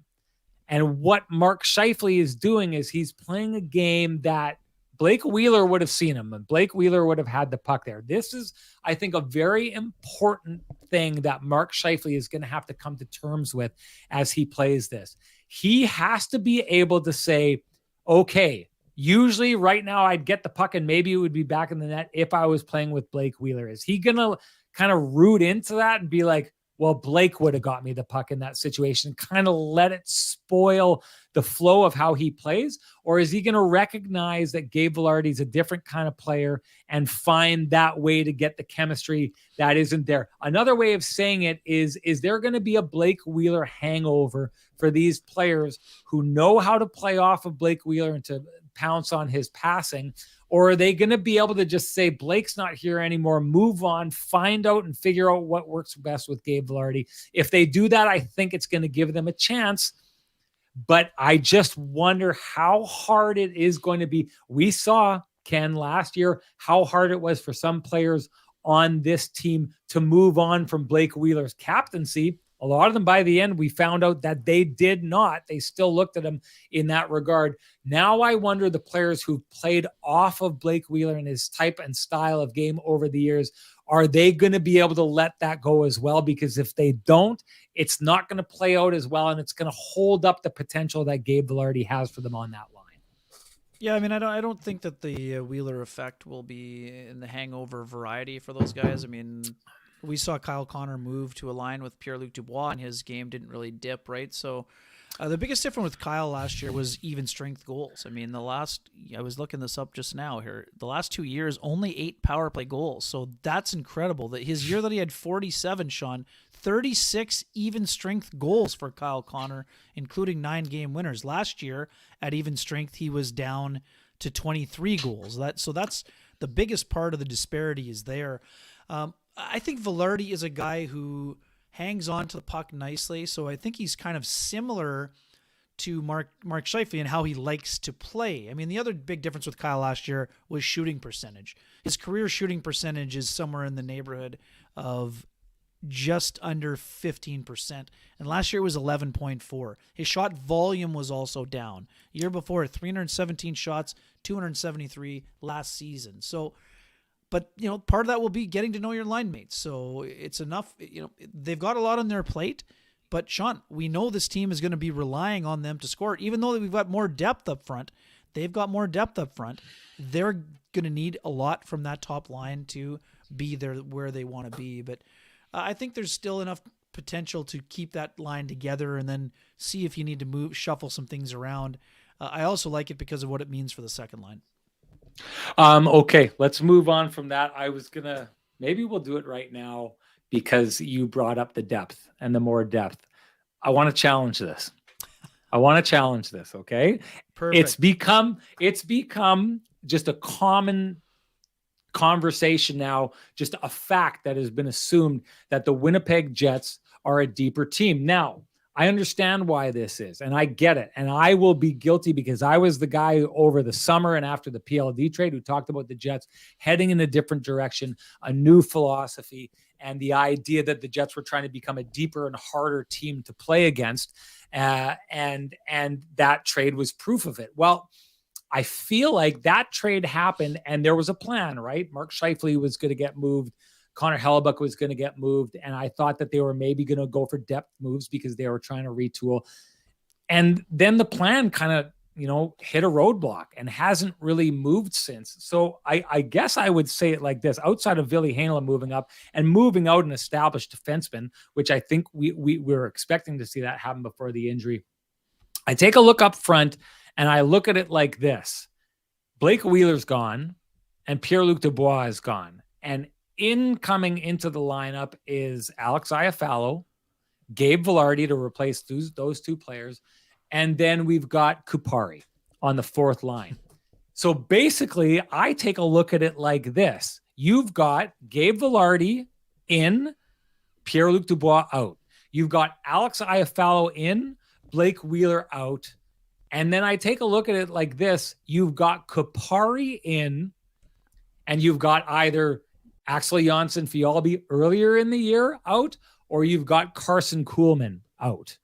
Speaker 2: And what Mark Scheifele is doing is he's playing a game that Blake Wheeler would have seen him and Blake Wheeler would have had the puck there. This is, I think, a very important thing that Mark Scheifele is going to have to come to terms with as he plays this. He has to be able to say, okay, usually right now I'd get the puck and maybe it would be back in the net if I was playing with Blake Wheeler. Is he going to kind of root into that and be like, well, Blake would have got me the puck in that situation, kind of let it spoil the flow of how he plays? Or is he going to recognize that Gabe Vilardi is a different kind of player and find that way to get the chemistry that isn't there? Another way of saying it is there going to be a Blake Wheeler hangover for these players who know how to play off of Blake Wheeler and to pounce on his passing? Or are they going to be able to just say, Blake's not here anymore, move on, find out and figure out what works best with Gabe Vilardi? If they do that, I think it's going to give them a chance. But I just wonder how hard it is going to be. We saw, Ken, last year, how hard it was for some players on this team to move on from Blake Wheeler's captaincy. A lot of them, by the end, we found out that they did not. They still looked at him in that regard. Now I wonder the players who've played off of Blake Wheeler and his type and style of game over the years, are they going to be able to let that go as well? Because if they don't, it's not going to play out as well, and it's going to hold up the potential that Gabe Vilardi has for them on that line.
Speaker 3: Yeah, I mean, I don't think that the Wheeler effect will be in the hangover variety for those guys. I mean, we saw Kyle Connor move to a line with Pierre-Luc Dubois, and his game didn't really dip, right? So the biggest difference with Kyle last year was even strength goals. I mean, I was looking this up just now here, the last 2 years, only 8 power play goals. So that's incredible. That his year that he had 47, Sean, 36 even strength goals for Kyle Connor, including 9 game winners. Last year at even strength, he was down to 23 goals. So that's the biggest part of the disparity is there. I think Vilardi is a guy who hangs on to the puck nicely, so I think he's kind of similar to Mark Scheifele and how he likes to play. I mean, the other big difference with Kyle last year was shooting percentage. His career shooting percentage is somewhere in the neighborhood of just under 15%, and last year it was 11.4. His shot volume was also down. Year before, 317 shots, 273 last season. So, but, part of that will be getting to know your line mates. So it's enough, they've got a lot on their plate, but Sean, we know this team is going to be relying on them to score. Even though we've got more depth up front, they've got more depth up front. They're going to need a lot from that top line to be there where they want to be. But I think there's still enough potential to keep that line together and then see if you need to shuffle some things around. I also like it because of what it means for the second line.
Speaker 2: Okay, let's move on from that. Maybe we'll do it right now because you brought up the depth and the more depth. I want to challenge this. Okay.
Speaker 3: Perfect.
Speaker 2: It's become just a common conversation now, just a fact that has been assumed that the Winnipeg Jets are a deeper team. Now, I understand why this is, and I get it. And I will be guilty because I was the guy over the summer and after the PLD trade who talked about the Jets heading in a different direction, a new philosophy, and the idea that the Jets were trying to become a deeper and harder team to play against. And that trade was proof of it. Well, I feel like that trade happened and there was a plan, right? Mark Scheifele was going to get moved. Connor Hellebuck was going to get moved. And I thought that they were maybe going to go for depth moves because they were trying to retool. And then the plan kind of, hit a roadblock and hasn't really moved since. So I guess I would say it like this: outside of Ville Heinola moving up and moving out an established defenseman, which I think we were expecting to see that happen before the injury. I take a look up front and I look at it like this: Blake Wheeler's gone and Pierre-Luc Dubois is gone. And coming into the lineup is Alex Iafallo, Gabe Vilardi to replace those two players. And then we've got Kupari on the fourth line. So basically, I take a look at it like this: you've got Gabe Vilardi in, Pierre-Luc Dubois out. You've got Alex Iafallo in, Blake Wheeler out. And then I take a look at it like this: you've got Kupari in, and you've got either Axel Jonsson-Fjällby earlier in the year out, or you've got Carson Kuhlman out.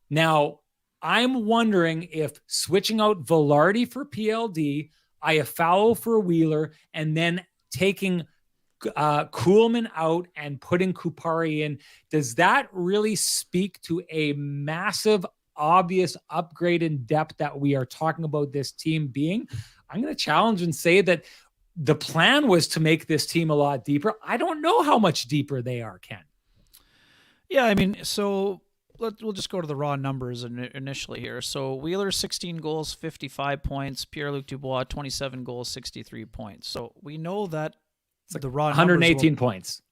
Speaker 2: Now, I'm wondering if switching out Vilardi for PLD, Iafallo for Wheeler, and then taking Kuhlman out and putting Kupari in, does that really speak to a massive, obvious upgrade in depth that we are talking about this team being? I'm going to challenge and say that the plan was to make this team a lot deeper. I don't know how much deeper they are, Ken.
Speaker 3: Yeah, I mean, so we'll just go to the raw numbers initially here. So Wheeler, 16 goals, 55 points. Pierre-Luc Dubois, 27 goals, 63 points. So we know that
Speaker 2: it's like
Speaker 3: the raw
Speaker 2: 118 points.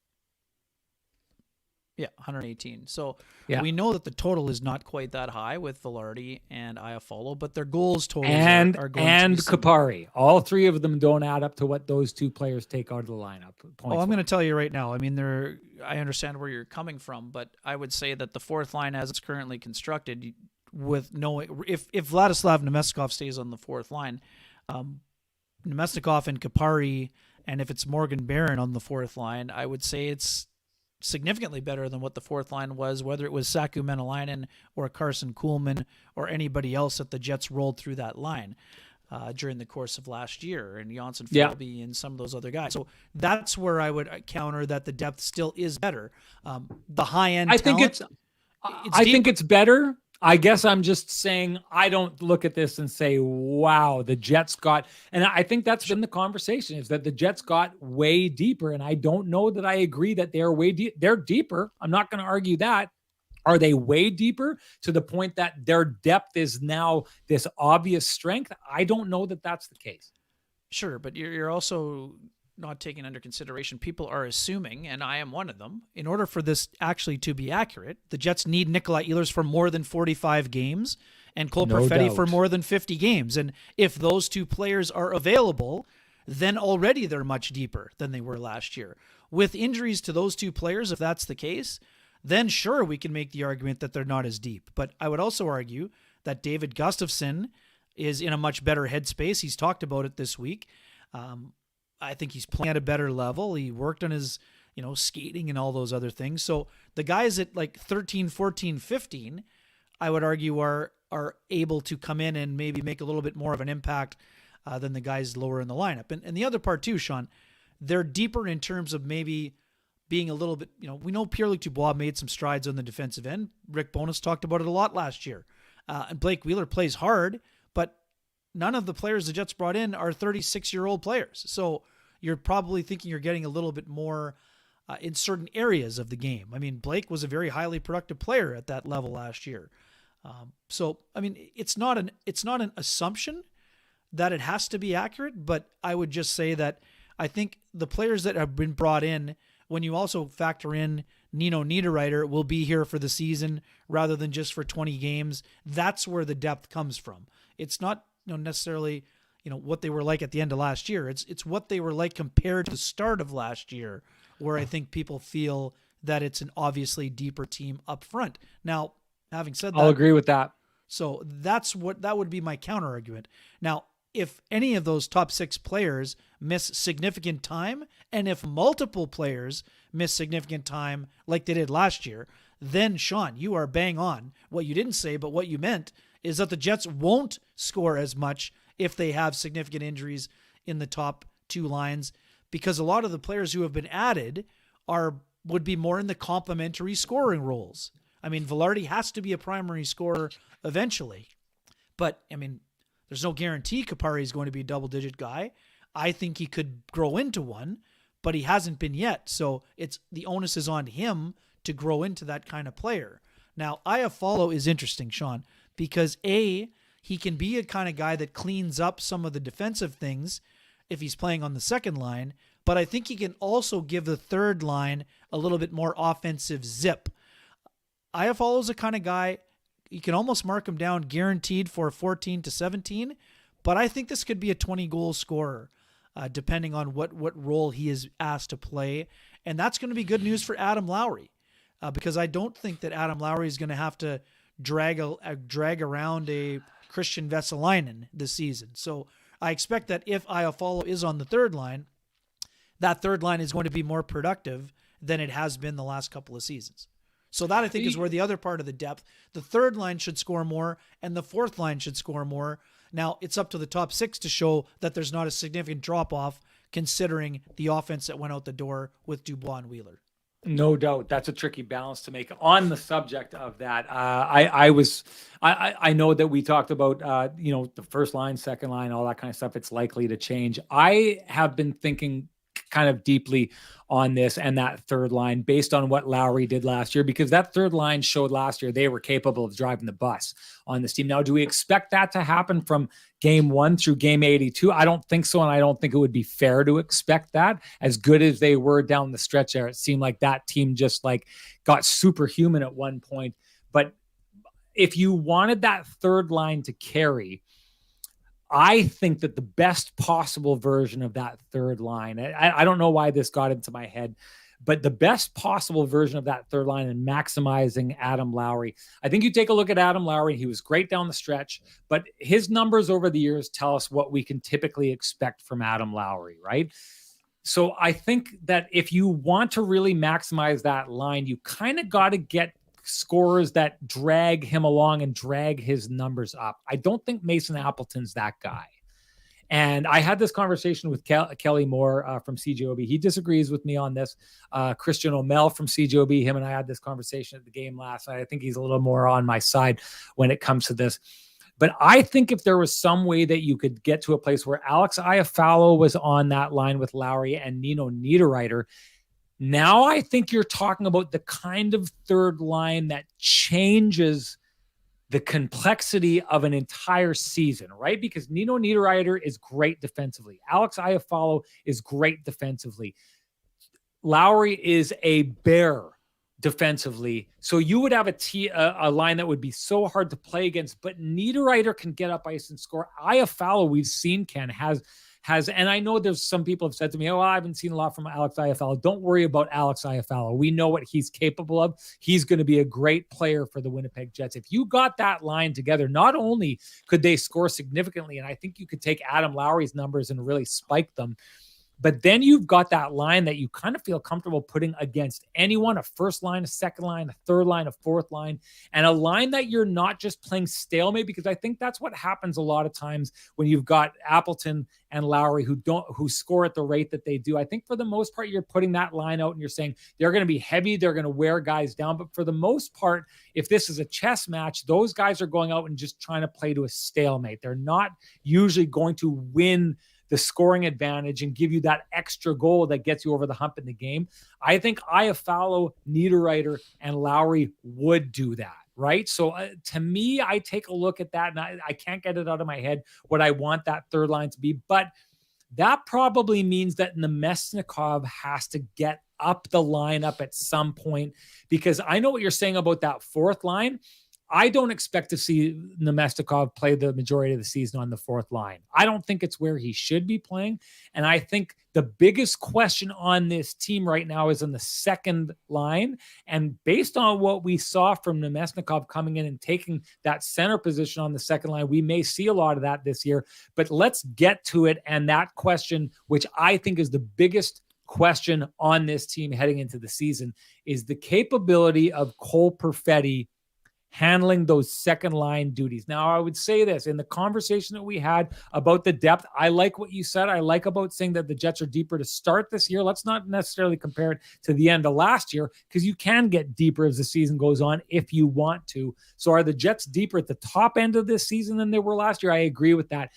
Speaker 3: Yeah, 118. So
Speaker 2: yeah,
Speaker 3: we know that the total is not quite that high with Vilardi and Iafallo, but their goals totals are going to be
Speaker 2: Kupari. All three of them don't add up to what those two players take out of the lineup.
Speaker 3: I'm going to tell you right now. I mean, I understand where you're coming from, but I would say that the fourth line, as it's currently constructed, with no if Vladislav Nemestikov stays on the fourth line, Nemestikov and Kupari, and if it's Morgan Barron on the fourth line, I would say it's significantly better than what the fourth line was, whether it was Saku Menelainen or Carson Kuhlman or anybody else that the Jets rolled through that line during the course of last year, and Jonsson-Fjällby and some of those other guys. So that's where I would counter that the depth still is better. The high end,
Speaker 2: I think it's better. I guess I'm just saying I don't look at this and say, wow, the Jets got, and I think that's been the conversation, is that the Jets got way deeper. And I don't know that I agree that they're way deep. They're deeper. I'm not going to argue that. Are they way deeper to the point that their depth is now this obvious strength? I don't know that that's the case.
Speaker 3: Sure, but you're also not taking under consideration, people are assuming, and I am one of them, in order for this actually to be accurate, the Jets need Nikolai Ehlers for more than 45 games and Cole Perfetti for more than 50 games. And if those two players are available, then already they're much deeper than they were last year. With injuries to those two players, if that's the case, then sure, we can make the argument that they're not as deep. But I would also argue that David Gustafsson is in a much better headspace. He's talked about it this week. I think he's playing at a better level. He worked on his, skating and all those other things. So the guys at like 13, 14, 15, I would argue are able to come in and maybe make a little bit more of an impact than the guys lower in the lineup. And the other part too, Sean, they're deeper in terms of maybe being a little bit, we know Pierre-Luc Dubois made some strides on the defensive end. Rick Bowness talked about it a lot last year. And Blake Wheeler plays hard, but none of the players the Jets brought in are 36-year-old players. So you're probably thinking you're getting a little bit more in certain areas of the game. I mean, Blake was a very highly productive player at that level last year. So, I mean, it's not an assumption that it has to be accurate, but I would just say that I think the players that have been brought in, when you also factor in Nino Niederreiter will be here for the season rather than just for 20 games, that's where the depth comes from. It's not necessarily what they were like at the end of last year. It's what they were like compared to the start of last year, where I think people feel that it's an obviously deeper team up front. Now, having said that,
Speaker 2: I'll agree with that.
Speaker 3: So that would be my counter argument. Now, if any of those top six players miss significant time, and if multiple players miss significant time like they did last year, then Sean, you are bang on. What you didn't say, but what you meant is that the Jets won't score as much if they have significant injuries in the top two lines, because a lot of the players who have been added would be more in the complementary scoring roles. I mean, Vilardi has to be a primary scorer eventually, but I mean, There's no guarantee Kupari is going to be a double-digit guy. I think he could grow into one, but he hasn't been yet. So the onus is on him to grow into that kind of player. Now, Iafallo is interesting, Sean, because he can be a kind of guy that cleans up some of the defensive things if he's playing on the second line, but I think he can also give the third line a little bit more offensive zip. Iafallo's a kind of guy, you can almost mark him down guaranteed for 14 to 17, but I think this could be a 20-goal scorer, depending on what role he is asked to play. And that's going to be good news for Adam Lowry, because I don't think that Adam Lowry is going to have to drag around a Christian Vesalainen this season. So I expect that if Iafallo is on the third line, that third line is going to be more productive than it has been the last couple of seasons. So that, I think, is where the other part of the depth. The third line should score more, and the fourth line should score more. Now, it's up to the top six to show that there's not a significant drop-off, considering the offense that went out the door with Dubois and Wheeler.
Speaker 2: No doubt. That's a tricky balance to make. On the subject of that, I know that we talked about, the first line, second line, all that kind of stuff. It's likely to change. I have been thinking kind of deeply on this and that third line based on what Lowry did last year, because that third line showed last year they were capable of driving the bus on this team. Now, do we expect that to happen from game 1 through game 82? I don't think so, and I don't think it would be fair to expect that. As good as they were down the stretch there, it seemed like that team just got superhuman at one point. But if you wanted that third line to carry, I think that the best possible version of that third line, I don't know why this got into my head, but the best possible version of that third line and maximizing Adam Lowry. I think you take a look at Adam Lowry. He was great down the stretch, but his numbers over the years tell us what we can typically expect from Adam Lowry, right? So I think that if you want to really maximize that line, you kind of got to get scorers that drag him along and drag his numbers up. I don't think Mason Appleton's that guy. And I had this conversation with Kelly Moore from CJOB. He disagrees with me on this. Christian O'Mell from CJOB, him and I had this conversation at the game last night. I think he's a little more on my side when it comes to this. But I think if there was some way that you could get to a place where Alex Iafallo was on that line with Lowry and Nino Niederreiter, now I think you're talking about the kind of third line that changes the complexity of an entire season, right? Because Nino Niederreiter is great defensively. Alex Iafallo is great defensively. Lowry is a bear defensively. So you would have a line that would be so hard to play against, but Niederreiter can get up ice and score. Iafallo, we've seen, Ken, has, and I know there's some people have said to me, I haven't seen a lot from Alex Iafallo. Don't worry about Alex Iafallo. We know what he's capable of. He's going to be a great player for the Winnipeg Jets. If you got that line together, not only could they score significantly, and I think you could take Adam Lowry's numbers and really spike them, but then you've got that line that you kind of feel comfortable putting against anyone, a first line, a second line, a third line, a fourth line, and a line that you're not just playing stalemate, because I think that's what happens a lot of times when you've got Appleton and Lowry who score at the rate that they do. I think for the most part, you're putting that line out and you're saying they're going to be heavy, they're going to wear guys down. But for the most part, if this is a chess match, those guys are going out and just trying to play to a stalemate. They're not usually going to win the scoring advantage and give you that extra goal that gets you over the hump in the game. I think Iafallo, Niederreiter, and Lowry would do that, right? So to me, I take a look at that, and I can't get it out of my head what I want that third line to be. But that probably means that Nemesnikov has to get up the lineup at some point, because I know what you're saying about that fourth line. I don't expect to see Nemesnikov play the majority of the season on the fourth line. I don't think it's where he should be playing. And I think the biggest question on this team right now is on the second line. And based on what we saw from Nemesnikov coming in and taking that center position on the second line, we may see a lot of that this year. But let's get to it. And that question, which I think is the biggest question on this team heading into the season, is the capability of Cole Perfetti handling those second line duties. Now, I would say this in the conversation that we had about the depth. I like what you said. I like about saying that the Jets are deeper to start this year. Let's not necessarily compare it to the end of last year, because you can get deeper as the season goes on if you want to. So are the Jets deeper at the top end of this season than they were last year? I agree with that.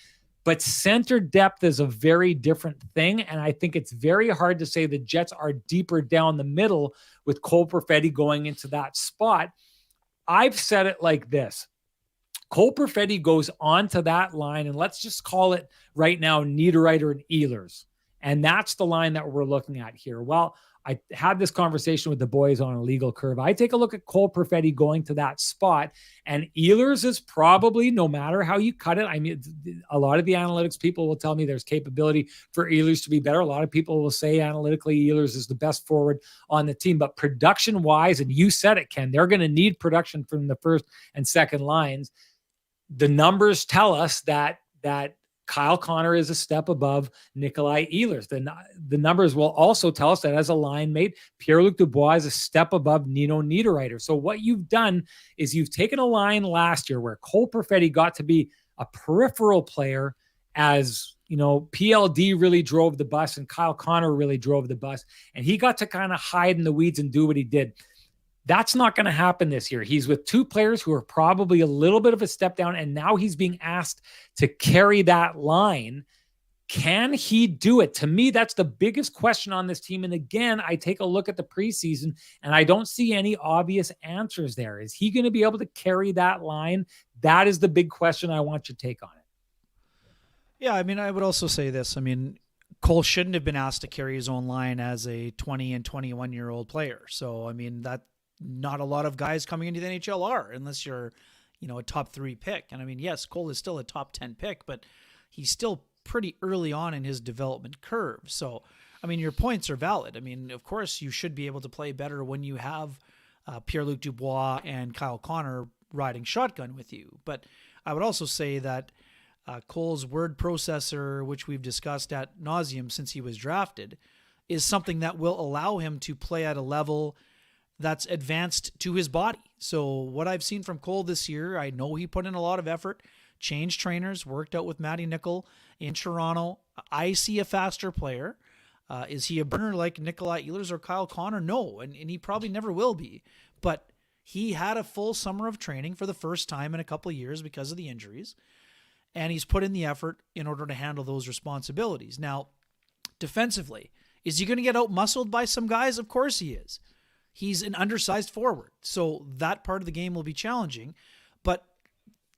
Speaker 2: But center depth is a very different thing. And I think it's very hard to say the Jets are deeper down the middle with Cole Perfetti going into that spot. I've said it like this. Cole Perfetti goes onto that line, and let's just call it right now Niederreiter and Ehlers. And that's the line that we're looking at here. Well, I had this conversation with the boys on a legal curve. I take a look at Cole Perfetti going to that spot, and Ehlers is probably, no matter how you cut it, I mean, a lot of the analytics people will tell me there's capability for Ehlers to be better. A lot of people will say analytically Ehlers is the best forward on the team, but production-wise, and you said it, Ken, they're going to need production from the first and second lines. The numbers tell us that Kyle Connor is a step above Nikolai Ehlers. The numbers will also tell us that as a line mate, Pierre-Luc Dubois is a step above Nino Niederreiter. So what you've done is you've taken a line last year where Cole Perfetti got to be a peripheral player, as you know, PLD really drove the bus and Kyle Connor really drove the bus, and he got to kind of hide in the weeds and do what he did. That's not going to happen this year. He's with two players who are probably a little bit of a step down, and now he's being asked to carry that line. Can he do it? To me, that's the biggest question on this team. And again, I take a look at the preseason, and I don't see any obvious answers there. Is he going to be able to carry that line? That is the big question. I want your take on it.
Speaker 3: Yeah, I mean, I would also say this. I mean, Cole shouldn't have been asked to carry his own line as a 20 and 21-year-old player. So, I mean, that not a lot of guys coming into the NHL are, unless you're, you know, a top 3 pick. And I mean, yes, Cole is still a top 10 pick, but he's still pretty early on in his development curve. So, I mean, your points are valid. I mean, of course, you should be able to play better when you have Pierre-Luc Dubois and Kyle Connor riding shotgun with you. But I would also say that Cole's word processor, which we've discussed ad nauseum since he was drafted, is something that will allow him to play at a level that's advanced to his body. So what I've seen from Cole this year, I know he put in a lot of effort, changed trainers, worked out with Matty Nickel in Toronto. I see a faster player. Is he a burner like Nikolai Ehlers or Kyle Connor? No, and he probably never will be. But he had a full summer of training for the first time in a couple of years because of the injuries, and he's put in the effort in order to handle those responsibilities. Now, defensively, is he going to get out-muscled by some guys? Of course he is. He's an undersized forward, so that part of the game will be challenging, but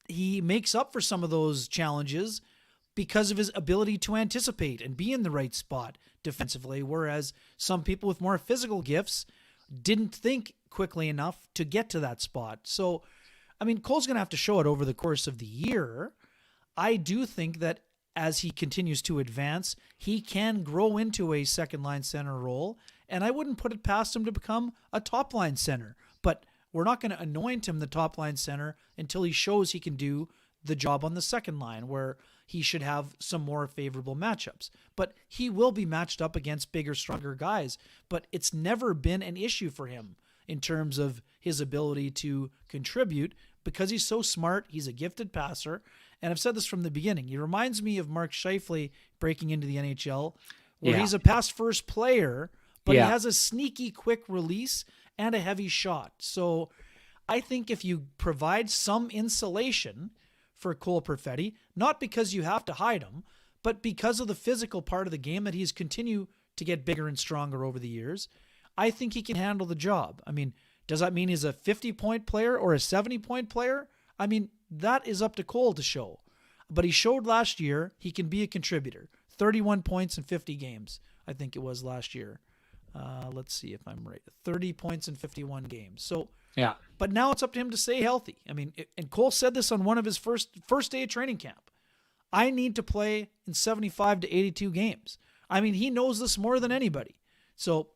Speaker 3: he makes up for some of those challenges because of his ability to anticipate and be in the right spot defensively, whereas some people with more physical gifts didn't think quickly enough to get to that spot. So, I mean, Cole's going to have to show it over the course of the year. I do think that as he continues to advance, he can grow into a second-line center role, and I wouldn't put it past him to become a top-line center. But we're not going to anoint him the top-line center until he shows he can do the job on the second line, where he should have some more favorable matchups. But he will be matched up against bigger, stronger guys. But it's never been an issue for him in terms of his ability to contribute because he's so smart. He's a gifted passer. And I've said this from the beginning. He reminds me of Mark Scheifele breaking into the NHL, where he's a pass-first player, but he has a sneaky quick release and a heavy shot. So I think if you provide some insulation for Cole Perfetti, not because you have to hide him, but because of the physical part of the game that he's continued to get bigger and stronger over the years, I think he can handle the job. I mean, does that mean he's a 50-point player or a 70-point player? I mean, that is up to Cole to show. But he showed last year he can be a contributor. 31 points in 50 games, I think it was last year. Let's see if I'm right. 30 points in 51 games. So, yeah. But now it's up to him to stay healthy. I mean, and Cole said this on one of his first day of training camp. I need to play in 75 to 82 games. I mean, he knows this more than anybody. So,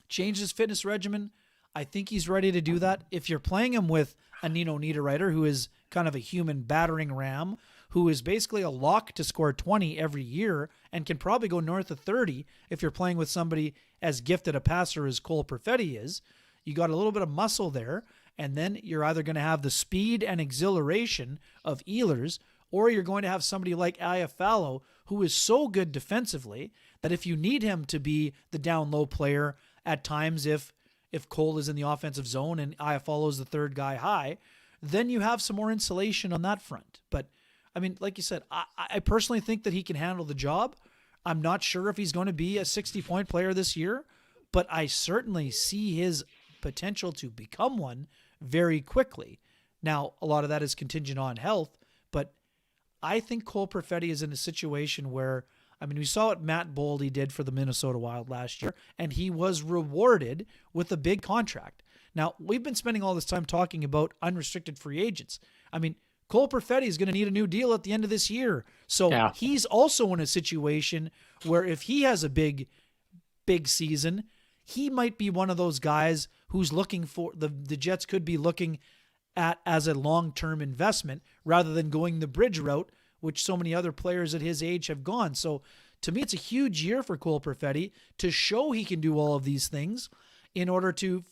Speaker 3: change his fitness regimen. I think he's ready to do that. If you're playing him with a Nino Niederreiter, who is kind of a human battering ram, who is basically a lock to score 20 every year and can probably go north of 30 if you're playing with somebody as gifted a passer as Cole Perfetti is, you got a little bit of muscle there, And then you're either going to have the speed and exhilaration of Ehlers, or you're going to have somebody like Iafallo, who is so good defensively that if you need him to be the down low player at times, if Cole is in the offensive zone and Iafallo is the third guy high, then you have some more insulation on that front. But I mean, like you said, I personally think that he can handle the job. I'm not sure if he's going to be a 60-point player this year, but I certainly see his potential to become one very quickly. Now, a lot of that is contingent on health, but I think Cole Perfetti is in a situation where, I mean, we saw what Matt Boldy did for the Minnesota Wild last year, and he was rewarded with a big contract. Now, we've been spending all this time talking about unrestricted free agents. I mean, Cole Perfetti is going to need a new deal at the end of this year. So he's also in a situation where if he has a big season, he might be one of those guys who's looking for, the Jets could be looking at as a long-term investment rather than going the bridge route, which so many other players at his age have gone. So to me, it's a huge year for Cole Perfetti to show he can do all of these things in order to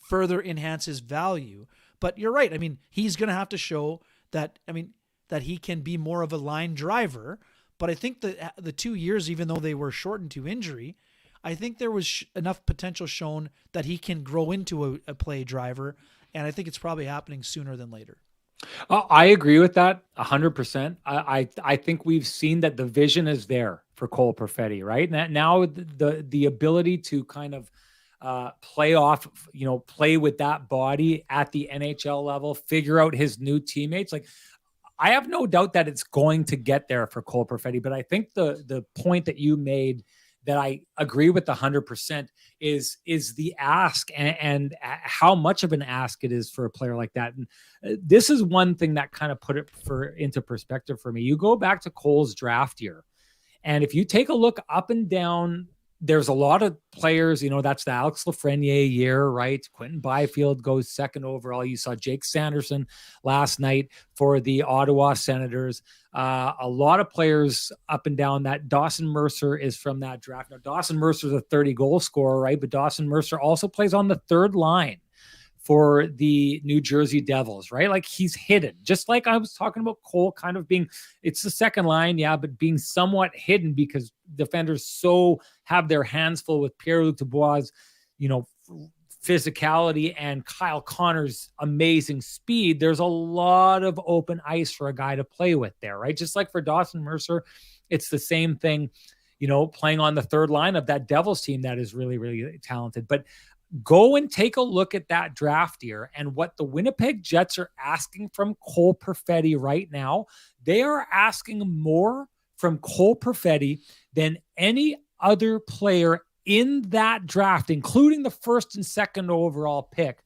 Speaker 3: further enhance his value. But you're right. I mean, he's going to have to show that, that he can be more of a line driver. But I think that the 2 years, even though they were shortened to injury, I think there was enough potential shown that he can grow into a play driver. And I think it's probably happening sooner than later.
Speaker 2: I agree with that 100%. I think we've seen that the vision is there for Cole Perfetti, right? Now the ability to kind of play with that body at the NHL level, figure out his new teammates. Like, I have no doubt that it's going to get there for Cole Perfetti, but I think the point that you made that I agree with 100% is the ask and how much of an ask it is for a player like that. And this is one thing that kind of put it into perspective for me. You go back to Cole's draft year, and if you take a look up and down, there's a lot of players, that's the Alex Lafreniere year, right? Quentin Byfield goes second overall. You saw Jake Sanderson last night for the Ottawa Senators. A lot of players up and down that. Dawson Mercer is from that draft. Now, Dawson Mercer is a 30-goal scorer, right? But Dawson Mercer also plays on the third line for the New Jersey Devils, right? Like, he's hidden. Just like I was talking about Cole kind of being, it's the second line, but being somewhat hidden because defenders so have their hands full with Pierre-Luc Dubois' physicality and Kyle Connor's amazing speed. There's a lot of open ice for a guy to play with there, right? Just like for Dawson Mercer, it's the same thing, playing on the third line of that Devils team that is really, really talented. But go and take a look at that draft year and what the Winnipeg Jets are asking from Cole Perfetti right now. They are asking more from Cole Perfetti than any other player in that draft, including the first and second overall pick.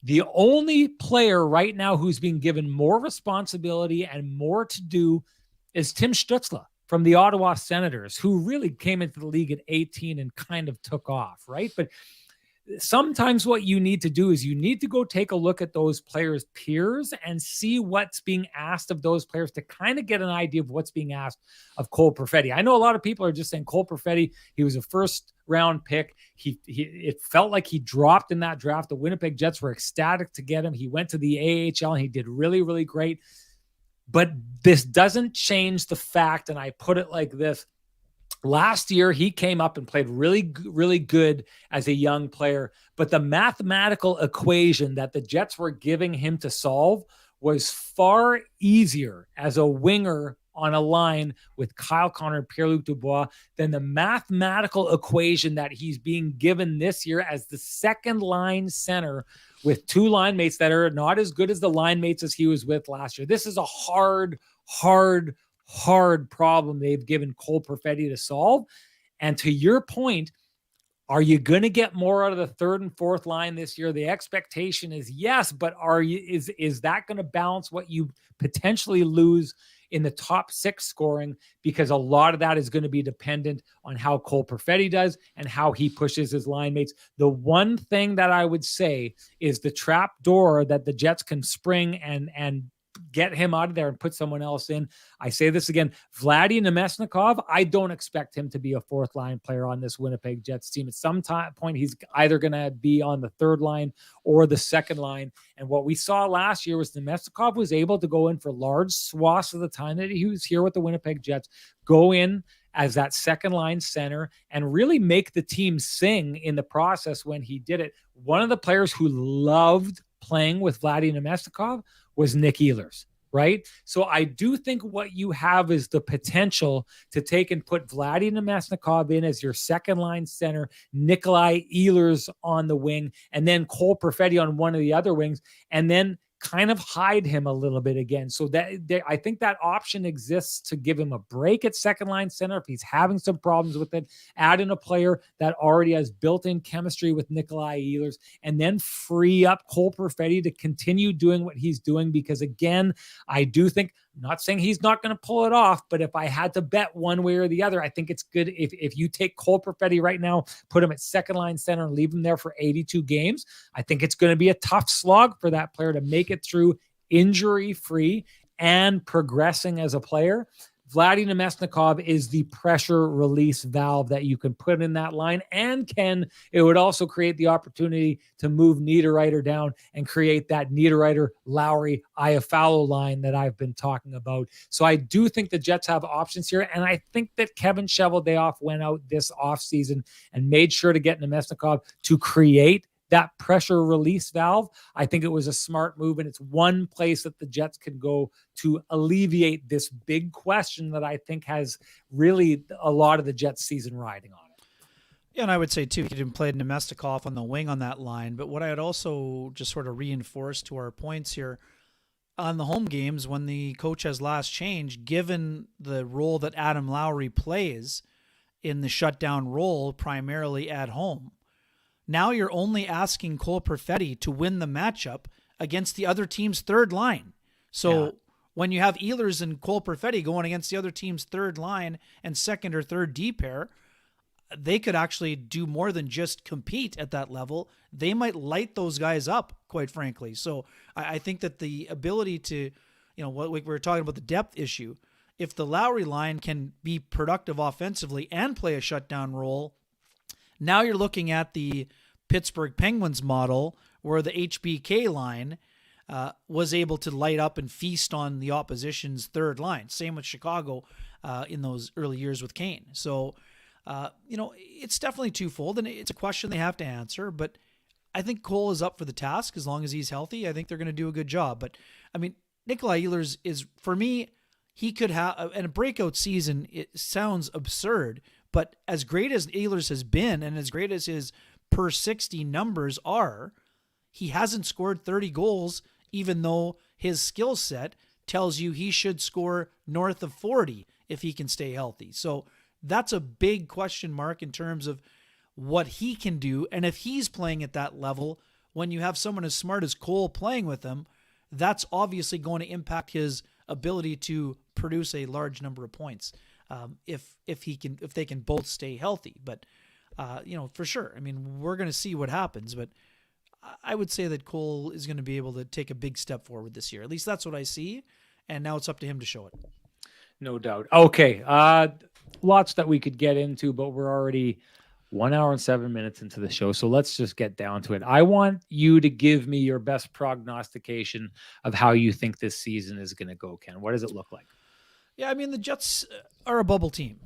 Speaker 2: The only player right now who's being given more responsibility and more to do is Tim Stützle from the Ottawa Senators, who really came into the league at 18 and kind of took off, right? But sometimes what you need to do is you need to go take a look at those players' peers and see what's being asked of those players to kind of get an idea of what's being asked of Cole Perfetti. I know a lot of people are just saying Cole Perfetti, he was a first-round pick. It felt like he dropped in that draft. The Winnipeg Jets were ecstatic to get him. He went to the AHL and he did really, really great. But this doesn't change the fact, and I put it like this, last year, he came up and played really, really good as a young player, but the mathematical equation that the Jets were giving him to solve was far easier as a winger on a line with Kyle Connor and Pierre-Luc Dubois than the mathematical equation that he's being given this year as the second line center with two line mates that are not as good as the line mates as he was with last year. This is a hard problem they've given Cole Perfetti to solve. And to your point, are you going to get more out of the third and fourth line this year? The expectation is yes, but is that going to balance what you potentially lose in the top six scoring? Because a lot of that is going to be dependent on how Cole Perfetti does and how he pushes his line mates. The one thing that I would say is the trap door that the Jets can spring and get him out of there and put someone else in. I say this again, Vladdy Nemesnikov, I don't expect him to be a fourth line player on this Winnipeg Jets team. At some point, he's either going to be on the third line or the second line. And what we saw last year was Nemesnikov was able to go in for large swaths of the time that he was here with the Winnipeg Jets, go in as that second line center and really make the team sing in the process when he did it. One of the players who loved playing with Vladdy Nemesnikov was Nick Ehlers, right? So I do think what you have is the potential to take and put Vladdy Nemesnikov in as your second line center, Nikolai Ehlers on the wing, and then Cole Perfetti on one of the other wings, and then kind of hide him a little bit again. So that I think that option exists to give him a break at second line center if he's having some problems with it. Add in a player that already has built-in chemistry with Nikolai Ehlers, and then free up Cole Perfetti to continue doing what he's doing. Because again, I do think, not saying he's not going to pull it off, but if I had to bet one way or the other, I think it's good if you take Cole Perfetti right now, put him at second line center and leave him there for 82 games. I think it's going to be a tough slog for that player to make it through injury-free and progressing as a player. Vladdy Nemesnikov is the pressure release valve that you can put in that line, and it would also create the opportunity to move Niederreiter down and create that Niederreiter, Lowry, Iafallo line that I've been talking about. So I do think the Jets have options here, and I think that Kevin Cheveldayoff went out this offseason and made sure to get Nemesnikov to create that pressure release valve. I think it was a smart move, and it's one place that the Jets can go to alleviate this big question that I think has really a lot of the Jets season riding on it.
Speaker 3: Yeah, and I would say too, he didn't play Nemesnikov on the wing on that line, but what I would also just sort of reinforce to our points here, on the home games when the coach has last changed, given the role that Adam Lowry plays in the shutdown role primarily at home, now you're only asking Cole Perfetti to win the matchup against the other team's third line. So when you have Ehlers and Cole Perfetti going against the other team's third line and second or third D pair, they could actually do more than just compete at that level. They might light those guys up, quite frankly. So I think that the ability to, what we were talking about, the depth issue, if the Lowry line can be productive offensively and play a shutdown role, now you're looking at the Pittsburgh Penguins model where the HBK line was able to light up and feast on the opposition's third line. Same with Chicago in those early years with Kane. So, it's definitely twofold, and it's a question they have to answer. But I think Cole is up for the task as long as he's healthy. I think they're going to do a good job. But, Nikolai Ehlers is, for me, he could have, in a breakout season, it sounds absurd, but as great as Ehlers has been and as great as his per 60 numbers are, he hasn't scored 30 goals, even though his skill set tells you he should score north of 40 if he can stay healthy. So that's a big question mark in terms of what he can do. And if he's playing at that level, when you have someone as smart as Cole playing with him, that's obviously going to impact his ability to produce a large number of points. If they can both stay healthy. But for sure, we're going to see what happens, but I would say that Cole is going to be able to take a big step forward this year. At least that's what I see, and now it's up to him to show it.
Speaker 2: No doubt. Okay, lots that we could get into, but we're already 1 hour and 7 minutes into the show, so let's just get down to it. I want you to give me your best prognostication of how you think this season is going to go, Ken. What does it look like?
Speaker 3: Yeah, the Jets are a bubble team.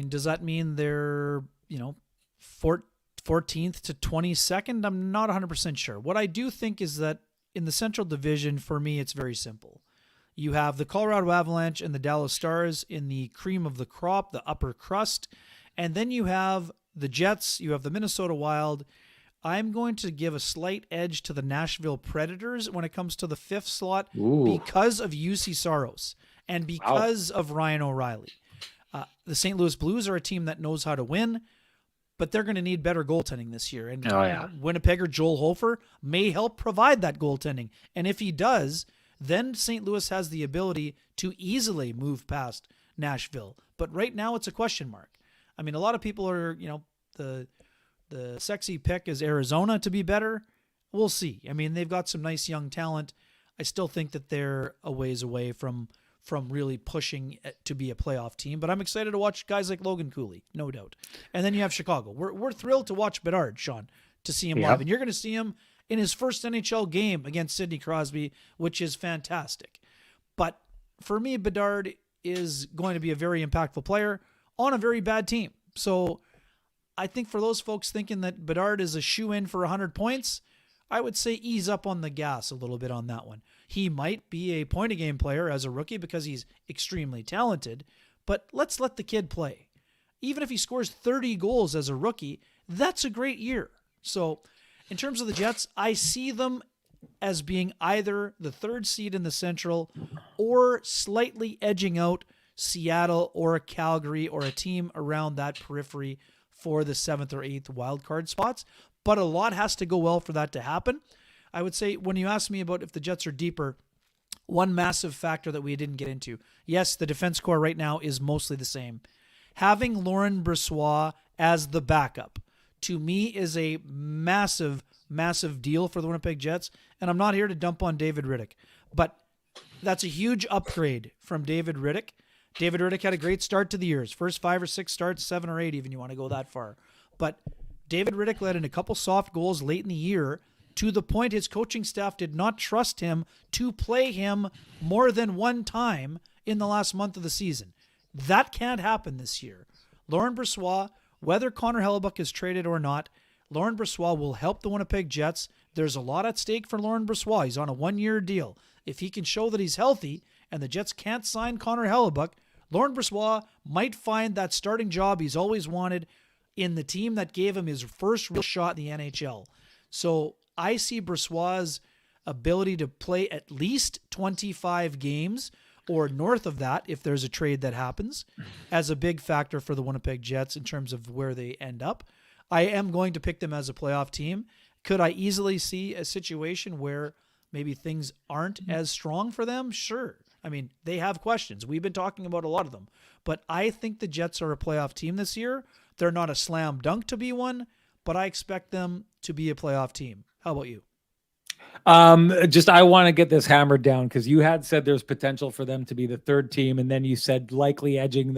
Speaker 3: Does that mean they're, 14th to 22nd? I'm not 100% sure. What I do think is that in the Central Division, for me, it's very simple. You have the Colorado Avalanche and the Dallas Stars in the cream of the crop, the upper crust, and then you have the Jets, you have the Minnesota Wild. I'm going to give a slight edge to the Nashville Predators when it comes to the fifth slot because of UC Saros and because of Ryan O'Reilly. The St. Louis Blues are a team that knows how to win, but they're going to need better goaltending this year. And Winnipegger Joel Hofer may help provide that goaltending. And if he does, then St. Louis has the ability to easily move past Nashville. But right now it's a question mark. A lot of people are, the sexy pick is Arizona to be better. We'll see. They've got some nice young talent. I still think that they're a ways away from really pushing to be a playoff team. But I'm excited to watch guys like Logan Cooley, no doubt. And then you have Chicago. We're thrilled to watch Bedard, Sean, to see him live. And you're going to see him in his first NHL game against Sidney Crosby, which is fantastic. But for me, Bedard is going to be a very impactful player on a very bad team. So I think for those folks thinking that Bedard is a shoe-in for 100 points, I would say ease up on the gas a little bit on that one. He might be a point-a-game player as a rookie because he's extremely talented, but let's let the kid play. Even if he scores 30 goals as a rookie, that's a great year. So in terms of the Jets, I see them as being either the third seed in the Central or slightly edging out Seattle or Calgary or a team around that periphery for the 7th or 8th wildcard spots. But a lot has to go well for that to happen. I would say when you ask me about if the Jets are deeper, one massive factor that we didn't get into, yes, the defense core right now is mostly the same. Having Laurent Brossoit as the backup, to me, is a massive, massive deal for the Winnipeg Jets. And I'm not here to dump on David Riddick, but that's a huge upgrade from David Riddick. David Riddick had a great start to the year. His first 5 or 6 starts, 7 or 8 even, you want to go that far. But David Riddick led in a couple soft goals late in the year to the point his coaching staff did not trust him to play him more than one time in the last month of the season. That can't happen this year. Laurent Brossoit, whether Connor Hellebuck is traded or not, Laurent Brossoit will help the Winnipeg Jets. There's a lot at stake for Laurent Brossoit. He's on a 1-year deal. If he can show that he's healthy and the Jets can't sign Connor Hellebuck, Laurent Brossoit might find that starting job he's always wanted in the team that gave him his first real shot in the NHL. So I see Brossoit's ability to play at least 25 games or north of that if there's a trade that happens as a big factor for the Winnipeg Jets in terms of where they end up. I am going to pick them as a playoff team. Could I easily see a situation where maybe things aren't as strong for them? Sure. I mean, they have questions. We've been talking about a lot of them. But I think the Jets are a playoff team this year. They're not a slam dunk to be one, but I expect them to be a playoff team. How about you?
Speaker 2: I want to get this hammered down because you had said there's potential for them to be the third team, and then you said likely edging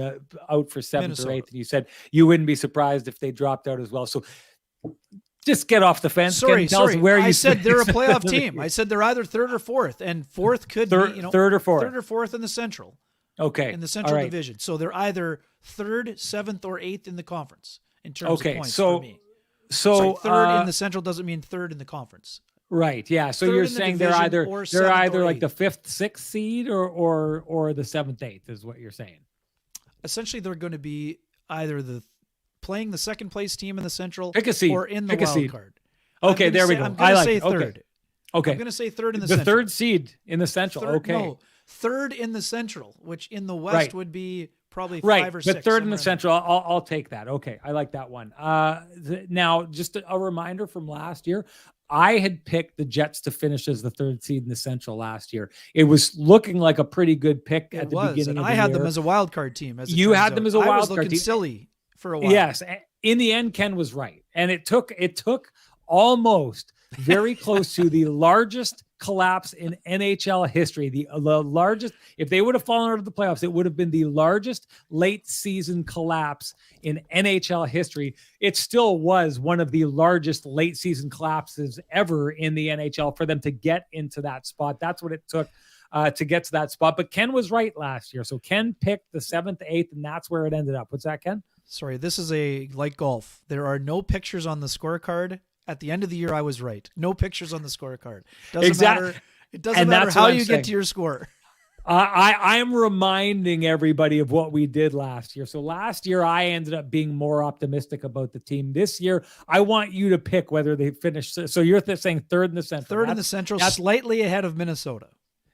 Speaker 2: out for 7th
Speaker 3: Minnesota.
Speaker 2: or 8th, and you said you wouldn't be surprised if they dropped out as well. So just get off the fence.
Speaker 3: Sorry. I said they're a playoff
Speaker 2: the
Speaker 3: team. I said they're either 3rd or 4th, and 4th could be
Speaker 2: 3rd or 4th.
Speaker 3: 3rd or 4th in the Central.
Speaker 2: Okay.
Speaker 3: In the Central Division. So they're either 3rd, 7th, or 8th in the conference in terms of points for me.
Speaker 2: So
Speaker 3: 3rd in the Central doesn't mean 3rd in the conference.
Speaker 2: Right. Yeah. So you're saying they're either like the 5th, 6th seed or the 7th, 8th is what you're saying.
Speaker 3: Essentially, they're going to be either playing the second place team in the Central or in the wild card.
Speaker 2: Okay, there we go.
Speaker 3: I'm going to say 3rd.
Speaker 2: Okay.
Speaker 3: I'm going to say 3rd in the Central.
Speaker 2: The 3rd seed in the Central. Okay.
Speaker 3: 3rd in the Central, which in the West would be probably 5 or 6.
Speaker 2: But 3rd in the Central, I'll take that. Okay, I like that one. Now, just a reminder from last year, I had picked the Jets to finish as the 3rd seed in the Central last year. It was looking like a pretty good pick at the beginning of the year.
Speaker 3: I had them as a wild card team.
Speaker 2: You had them as a wild card team.
Speaker 3: I was looking silly for a while.
Speaker 2: Yes. In the end, Ken was right. And it took almost very close to the largest collapse in NHL history. The largest, if they would have fallen out of the playoffs, it would have been the largest late season collapse in NHL history. It still was one of the largest late season collapses ever in the NHL for them to get into that spot. That's what it took to get to that spot. But Ken was right last year. So Ken picked the 7th, 8th, and that's where it ended up. What's that, Ken?
Speaker 3: Sorry, this is like golf. There are no pictures on the scorecard. At the end of the year, I was right. No pictures on the scorecard. Matter. It doesn't matter how you get to your score.
Speaker 2: I'm reminding everybody of what we did last year. So last year, I ended up being more optimistic about the team. This year, I want you to pick whether they finish. So you're saying 3rd in the Central.
Speaker 3: 3rd in the Central, slightly ahead of Minnesota.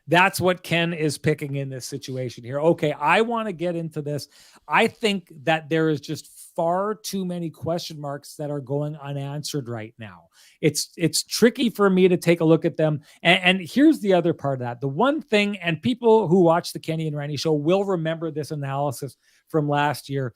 Speaker 2: That's what Ken is picking in this situation here. Okay, I want to get into this. I think that there is just far too many question marks that are going unanswered right now. It's tricky for me to take a look at them. And here's the other part of that. The one thing, and people who watch the Kenny and Renny Show will remember this analysis from last year.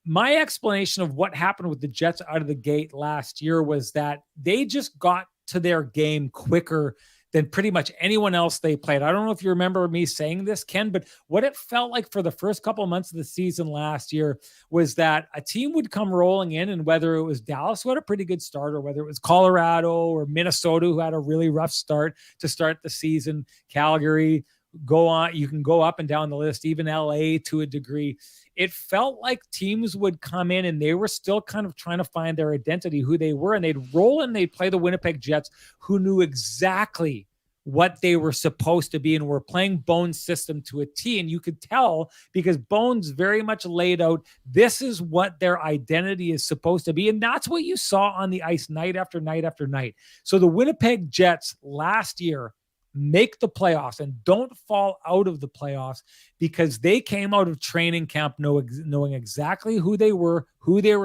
Speaker 2: My explanation of what happened with the Jets out of the gate last year was that they just got to their game quicker than pretty much anyone else they played. I don't know if you remember me saying this, Ken, but what it felt like for the first couple of months of the season last year was that a team would come rolling in, and whether it was Dallas, who had a pretty good start, or whether it was Colorado or Minnesota, who had a really rough start to start the season, Calgary, go on, you can go up and down the list, even LA to a degree. It felt like teams would come in and they were still kind of trying to find their identity, who they were, and they'd roll in, they'd play the Winnipeg Jets, who knew exactly what they were supposed to be and were playing Bones' system to a T. And you could tell because Bones very much laid out, this is what their identity is supposed to be. And that's what you saw on the ice night after night after night. So the Winnipeg Jets last year make the playoffs and don't fall out of the playoffs because they came out of training camp knowing exactly who they were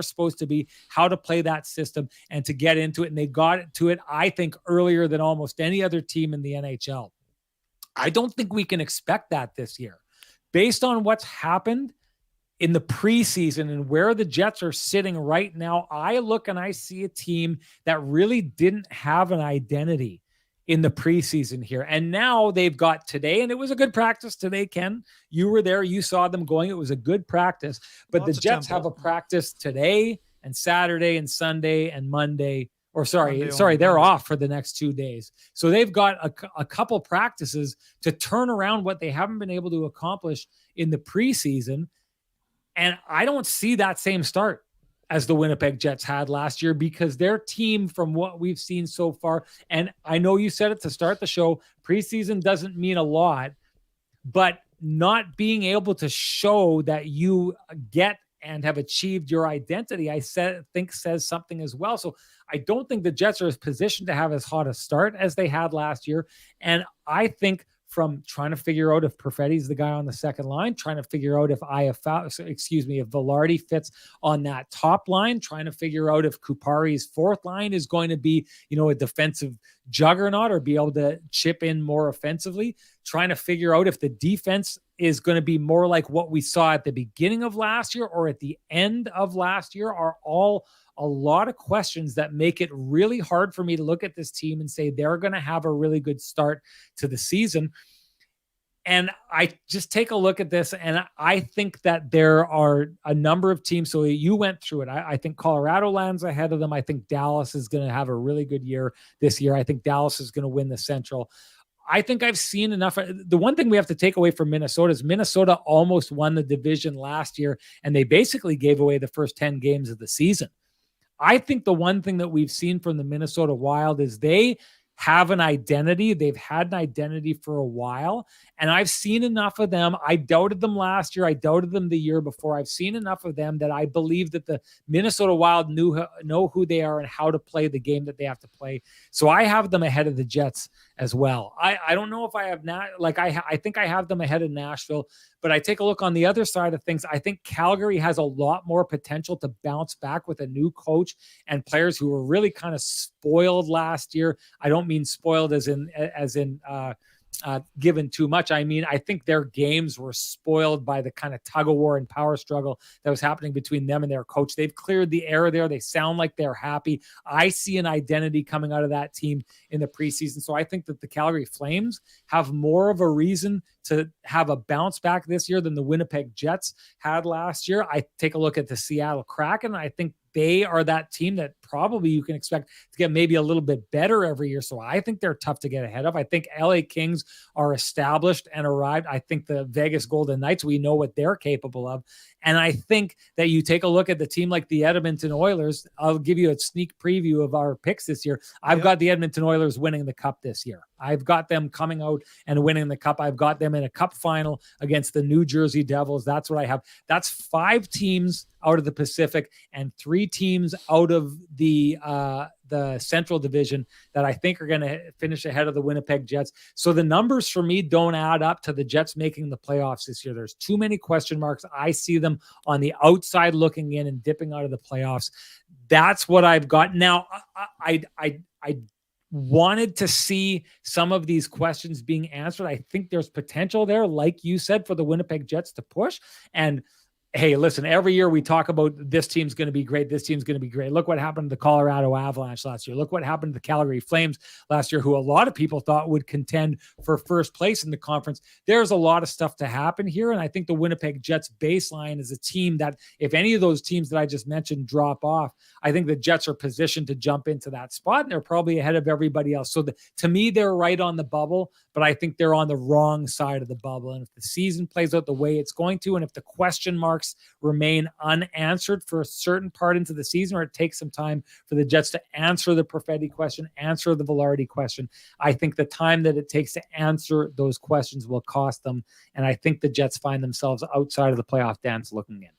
Speaker 2: supposed to be, how to play that system, and to get into it. And they got to it, I think, earlier than almost any other team in the NHL. I don't think we can expect that this year. Based on what's happened in the preseason and where the Jets are sitting right now, I look and I see a team that really didn't have an identity in the preseason here. And now they've got today, and it was a good practice today, Ken. You were there. You saw them going. It was a good practice. But the Jets have a practice today and Saturday and Sunday and Monday. Or sorry, they're off for the next 2 days. So they've got a couple practices to turn around what they haven't been able to accomplish in the preseason. And I don't see that same start as the Winnipeg Jets had last year, because their team, from what we've seen so far, and I know you said it to start the show, preseason doesn't mean a lot, but not being able to show that you get and have achieved your identity, I think says something as well. So I don't think the Jets are positioned to have as hot a start as they had last year. And I think from trying to figure out if Perfetti's the guy on the second line, trying to figure out if if Velarde fits on that top line, trying to figure out if Kupari's fourth line is going to be, a defensive juggernaut or be able to chip in more offensively, trying to figure out if the defense is going to be more like what we saw at the beginning of last year or at the end of last year, are all a lot of questions that make it really hard for me to look at this team and say they're going to have a really good start to the season. And I just take a look at this, and I think that there are a number of teams. So you went through it. I think Colorado lands ahead of them. I think Dallas is going to have a really good year this year. I think Dallas is going to win the Central. I think I've seen enough. The one thing we have to take away from Minnesota is Minnesota almost won the division last year, and they basically gave away the first 10 games of the season. I think the one thing that we've seen from the Minnesota Wild is they have an identity. They've had an identity for a while, and I've seen enough of them. I doubted them last year. I doubted them the year before. I've seen enough of them that I believe that the Minnesota Wild know who they are and how to play the game that they have to play. So I have them ahead of the Jets as well. I don't know if I have not, I think I have them ahead of Nashville, but I take a look on the other side of things. I think Calgary has a lot more potential to bounce back with a new coach and players who were really kind of spoiled last year. I don't mean spoiled as in given too much. I mean, I think their games were spoiled by the kind of tug of war and power struggle that was happening between them and their coach. They've cleared the air there. They sound like they're happy. I see an identity coming out of that team in the preseason. So I think that the Calgary Flames have more of a reason to have a bounce back this year than the Winnipeg Jets had last year. I take a look at the Seattle Kraken. I think they are that team that probably you can expect to get maybe a little bit better every year. So I think they're tough to get ahead of. I think LA Kings are established and arrived. I think the Vegas Golden Knights, we know what they're capable of. And I think that you take a look at the team like the Edmonton Oilers. I'll give you a sneak preview of our picks this year. I've got the Edmonton Oilers winning the cup this year. I've got them coming out and winning the cup. I've got them in a cup final against the New Jersey Devils. That's what I have. That's 5 teams out of the Pacific and 3 teams out of the Central Division that I think are going to finish ahead of the Winnipeg Jets. So the numbers for me don't add up to the Jets making the playoffs this year. There's too many question marks. I see them on the outside looking in and dipping out of the playoffs. That's what I've got. Now, I wanted to see some of these questions being answered. I think there's potential there, like you said, for the Winnipeg Jets to push. And hey, listen, every year we talk about this team's going to be great. This team's going to be great. Look what happened to the Colorado Avalanche last year. Look what happened to the Calgary Flames last year, who a lot of people thought would contend for first place in the conference. There's a lot of stuff to happen here. And I think the Winnipeg Jets baseline is a team that if any of those teams that I just mentioned drop off, I think the Jets are positioned to jump into that spot, and they're probably ahead of everybody else. So to me, they're right on the bubble, but I think they're on the wrong side of the bubble. And if the season plays out the way it's going to, and if the question marks remain unanswered for a certain part into the season, or it takes some time for the Jets to answer the Perfetti question, answer the Velarde question, I think the time that it takes to answer those questions will cost them. And I think the Jets find themselves outside of the playoff dance looking in.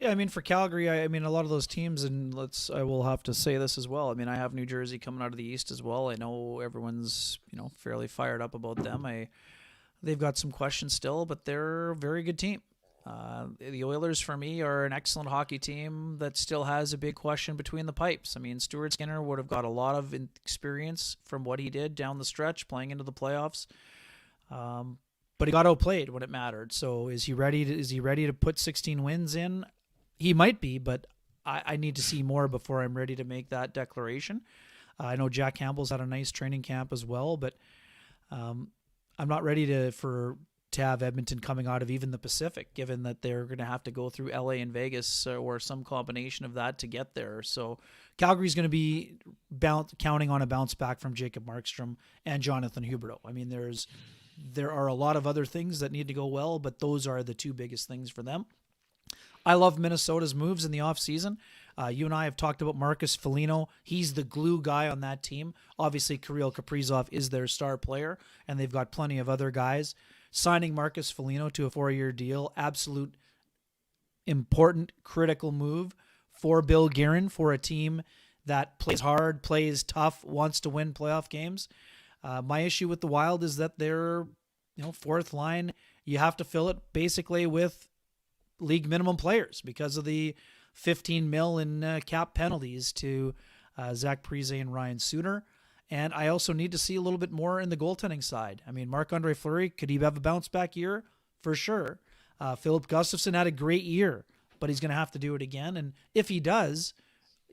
Speaker 3: Yeah, I mean, for Calgary, I mean, a lot of those teams, and I will have to say this as well. I mean, I have New Jersey coming out of the East as well. I know everyone's, fairly fired up about them. They've got some questions still, but they're a very good team. The Oilers, for me, are an excellent hockey team that still has a big question between the pipes. I mean, Stuart Skinner would have got a lot of experience from what he did down the stretch, playing into the playoffs. But he got outplayed when it mattered. So is he ready to put 16 wins in? He might be, but I need to see more before I'm ready to make that declaration. I know Jack Campbell's had a nice training camp as well, but I'm not ready to have Edmonton coming out of even the Pacific, given that they're going to have to go through LA and Vegas or some combination of that to get there. So Calgary's going to be counting on a bounce back from Jacob Markstrom and Jonathan Huberdeau. I mean, there are a lot of other things that need to go well, but those are the two biggest things for them. I love Minnesota's moves in the offseason. You and I have talked about Marcus Foligno. He's the glue guy on that team. Obviously, Kirill Kaprizov is their star player, and they've got plenty of other guys. Signing Marcus Foligno to a 4-year deal, absolute important, critical move for Bill Guerin, for a team that plays hard, plays tough, wants to win playoff games. My issue with the Wild is that they're, fourth line. You have to fill it basically with league minimum players because of the $15 million in cap penalties to Zach Parise and Ryan Suter. And I also need to see a little bit more in the goaltending side. I mean, Marc-Andre Fleury, could he have a bounce back year? For sure. Philip Gustafsson had a great year, but he's going to have to do it again. And if he does,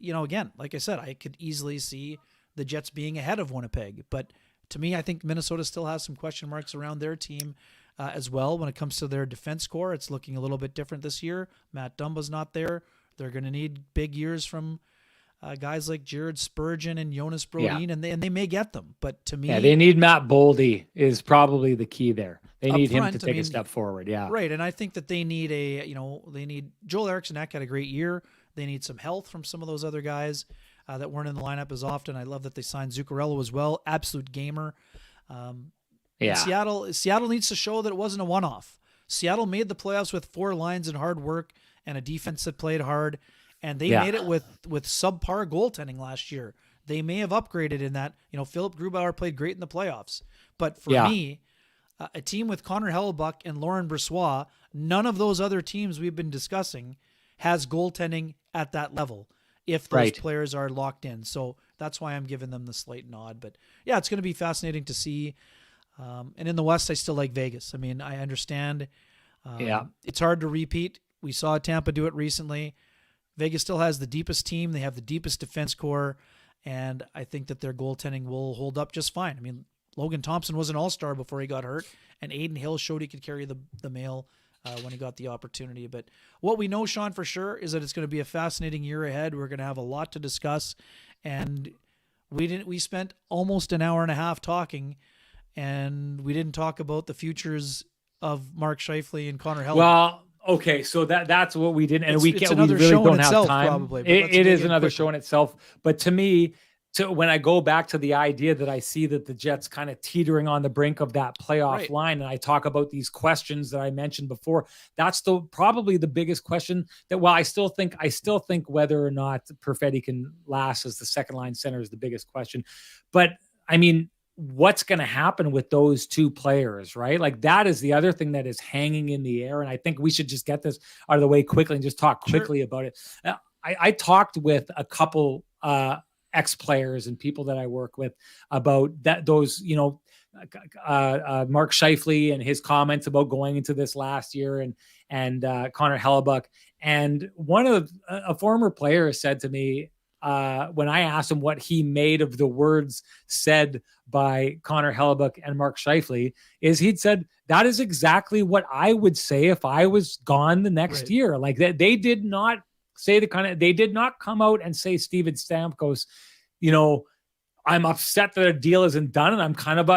Speaker 3: again, like I said, I could easily see the Jets being ahead of Winnipeg. But to me, I think Minnesota still has some question marks around their team as well. When it comes to their defense core, it's looking a little bit different this year. Matt Dumba's not there. They're going to need big years from guys like Jared Spurgeon and Jonas Brodin, and they may get them. But to me,
Speaker 2: they need Matt Boldy is probably the key there. They need him to take a step forward. Yeah,
Speaker 3: right. And I think that they need Joel Eriksson-Ek had a great year. They need some health from some of those other guys that weren't in the lineup as often. I love that they signed Zuccarello as well. Absolute gamer. Seattle needs to show that it wasn't a one-off. Seattle made the playoffs with 4 lines and hard work and a defense that played hard, and they made it with subpar goaltending last year. They may have upgraded in that. Philip Grubauer played great in the playoffs, but for me, a team with Connor Hellebuyck and Laurent Brossoit, none of those other teams we've been discussing has goaltending at that level if those players are locked in. So that's why I'm giving them the slight nod. But yeah, it's going to be fascinating to see. And in the West, I still like Vegas. I mean, I understand. It's hard to repeat. We saw Tampa do it recently. Vegas still has the deepest team. They have the deepest defense core. And I think that their goaltending will hold up just fine. I mean, Logan Thompson was an all-star before he got hurt, and Aiden Hill showed he could carry the mail when he got the opportunity. But what we know, Sean, for sure, is that it's going to be a fascinating year ahead. We're going to have a lot to discuss. And we spent almost an hour and a half talking, and we didn't talk about the futures of Mark Scheifele and Connor Hellebuyck.
Speaker 2: Well, okay, so that's what we did, and we really
Speaker 3: don't
Speaker 2: have
Speaker 3: itself,
Speaker 2: time.
Speaker 3: Probably,
Speaker 2: it is another show in itself. But to me, when I go back to the idea that I see that the Jets kind of teetering on the brink of that playoff line, and I talk about these questions that I mentioned before, that's probably the biggest question. I still think whether or not Perfetti can last as the second line center is the biggest question. But I mean, what's going to happen with those two players, right? Like, that is the other thing that is hanging in the air. And I think we should just get this out of the way quickly and just talk quickly about it. I talked with a couple ex-players and people that I work with about that, those, Mark Scheifele and his comments about going into this last year, and Connor Hellebuyck. And a former player said to me, when I asked him what he made of the words said by Connor Hellebuyck and Mark Scheifele, is he'd said, that is exactly what I would say if I was gone the next year. Like that, they did not say they did not come out and say Steven Stamkos, I'm upset that a deal isn't done. And I'm kind of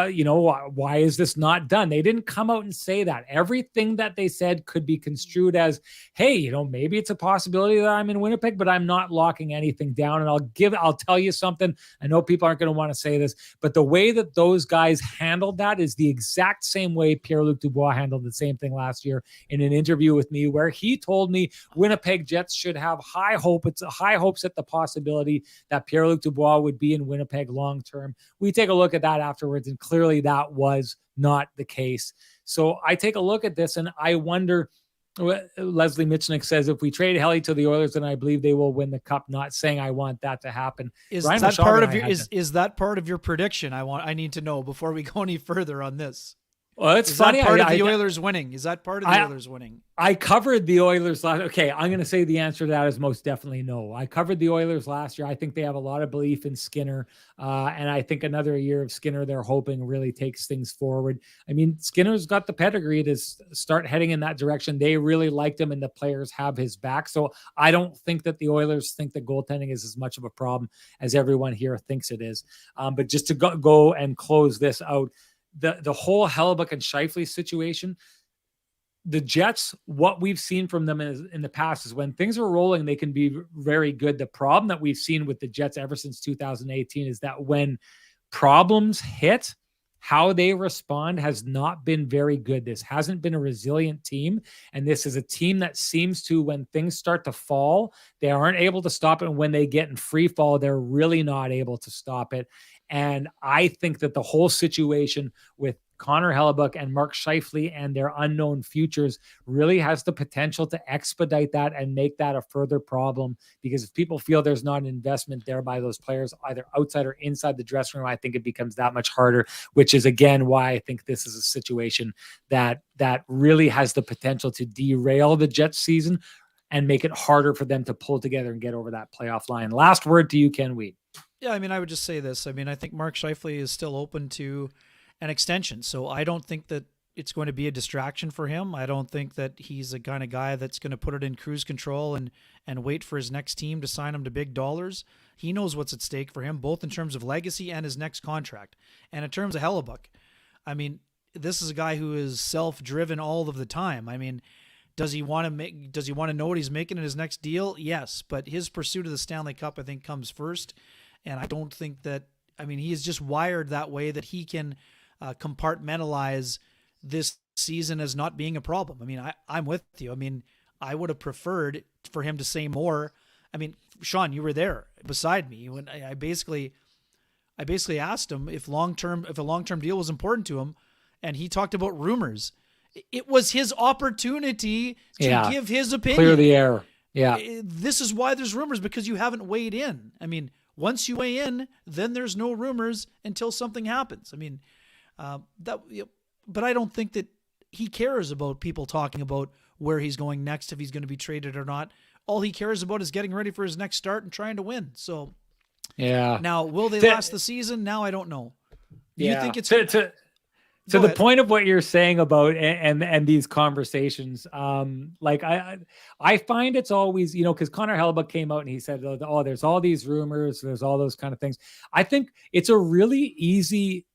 Speaker 2: why is this not done? They didn't come out and say that. Everything that they said could be construed as, hey, maybe it's a possibility that I'm in Winnipeg, but I'm not locking anything down. And I'll tell you something. I know people aren't going to want to say this, but the way that those guys handled that is the exact same way Pierre-Luc Dubois handled the same thing last year in an interview with me, where he told me Winnipeg Jets should have high hopes at the possibility that Pierre-Luc Dubois would be in Winnipeg long term. We take a look at that afterwards, and clearly that was not the case. So I take a look at this and I wonder, Leslie Mitchnick says, if we trade Helly to the Oilers, then I believe they will win the cup. Not saying I want that to happen.
Speaker 4: Is that part of your prediction? I need to know before we go any further on this.
Speaker 2: Well, it's funny.
Speaker 4: That part of the Oilers winning? Is that part of the Oilers winning?
Speaker 2: I covered the Oilers last. Okay, I'm going to say the answer to that is most definitely no. I covered the Oilers last year. I think they have a lot of belief in Skinner, and I think another year of Skinner, they're hoping, really takes things forward. I mean, Skinner's got the pedigree to start heading in that direction. They really liked him, and the players have his back. So I don't think that the Oilers think that goaltending is as much of a problem as everyone here thinks it is. But just to go and close this out, the whole Hellebuyck and Scheifele situation, the Jets, what we've seen from them in the past is when things are rolling, they can be very good. The problem that we've seen with the Jets ever since 2018 is that when problems hit, how they respond has not been very good. This hasn't been a resilient team. And this is a team that seems to, when things start to fall, they aren't able to stop it. And when they get in free fall, they're really not able to stop it. And I think that the whole situation with Connor Hellebuyck and Mark Scheifele and their unknown futures really has the potential to expedite that and make that a further problem, because if people feel there's not an investment there by those players, either outside or inside the dressing room, I think it becomes that much harder, which is again why I think this is a situation that really has the potential to derail the Jets season and make it harder for them to pull together and get over that playoff line. Last word to you, Ken Wiebe.
Speaker 4: Yeah, I mean, I would just say this. I mean, I think Mark Scheifele is still open to an extension. So I don't think that it's going to be a distraction for him. I don't think that he's the kind of guy that's going to put it in cruise control and wait for his next team to sign him to big dollars. He knows what's at stake for him, both in terms of legacy and his next contract. And in terms of Hellebuyck, I mean, this is a guy who is self-driven all of the time. I mean, does he want to know what he's making in his next deal? Yes, but his pursuit of the Stanley Cup, I think, comes first. And I don't think that, I mean, he is just wired that way that he can compartmentalize this season as not being a problem. I mean, I'm with you. I mean, I would have preferred for him to say more. I mean, Sean, you were there beside me when I basically asked him if a long-term deal was important to him, and he talked about rumors. It was his opportunity to give his opinion.
Speaker 2: Clear the air. Yeah.
Speaker 4: This is why there's rumors, because you haven't weighed in. I mean, once you weigh in, then there's no rumors until something happens. I mean, but I don't think that he cares about people talking about where he's going next, if he's going to be traded or not. All he cares about is getting ready for his next start and trying to win. So, yeah. Now, will they last the season? Now I don't know. Do you think it's
Speaker 2: to the point of what you're saying about and these conversations? Like I find it's always, because Connor Hellebuyck came out and he said, "Oh, there's all these rumors, there's all those kind of things." I think it's a really easy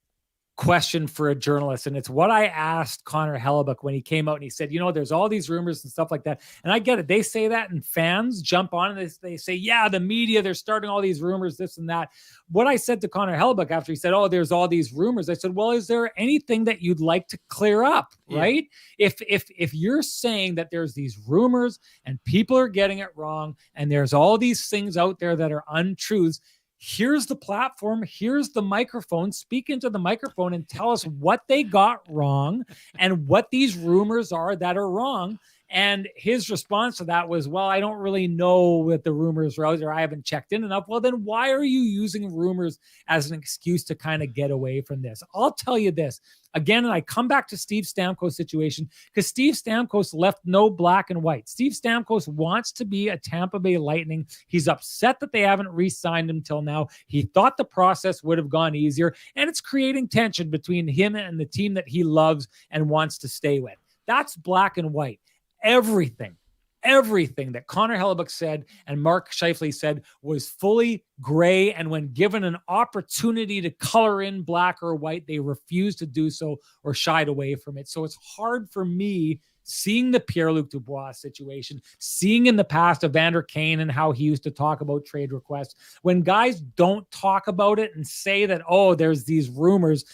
Speaker 2: question for a journalist, and it's what I asked Connor Hellebuyck when he came out and he said, there's all these rumors and stuff like that. And I get it. They say that and fans jump on and they say, yeah, the media, they're starting all these rumors, this and that. What I said to Connor Hellebuyck after he said, "Oh, there's all these rumors," I said, well, is there anything that you'd like to clear up? Right? If you're saying that there's these rumors and people are getting it wrong and there's all these things out there that are untruths, here's the platform, here's the microphone, speak into the microphone and tell us what they got wrong and what these rumors are that are wrong. And his response to that was, well, I don't really know what the rumors are out there. I haven't checked in enough. Well, then why are you using rumors as an excuse to kind of get away from this? I'll tell you this again, and I come back to Steve Stamkos' situation because Steve Stamkos left no black and white. Steve Stamkos wants to be a Tampa Bay Lightning. He's upset that they haven't re-signed him till now. He thought the process would have gone easier, and it's creating tension between him and the team that he loves and wants to stay with. That's black and white. Everything that Connor Hellebuck said and Mark Scheifele said was fully gray. And when given an opportunity to color in black or white, they refused to do so or shied away from it. So it's hard for me seeing the Pierre-Luc Dubois situation, seeing in the past Evander Kane and how he used to talk about trade requests. When guys don't talk about it and say that, oh, there's these rumors,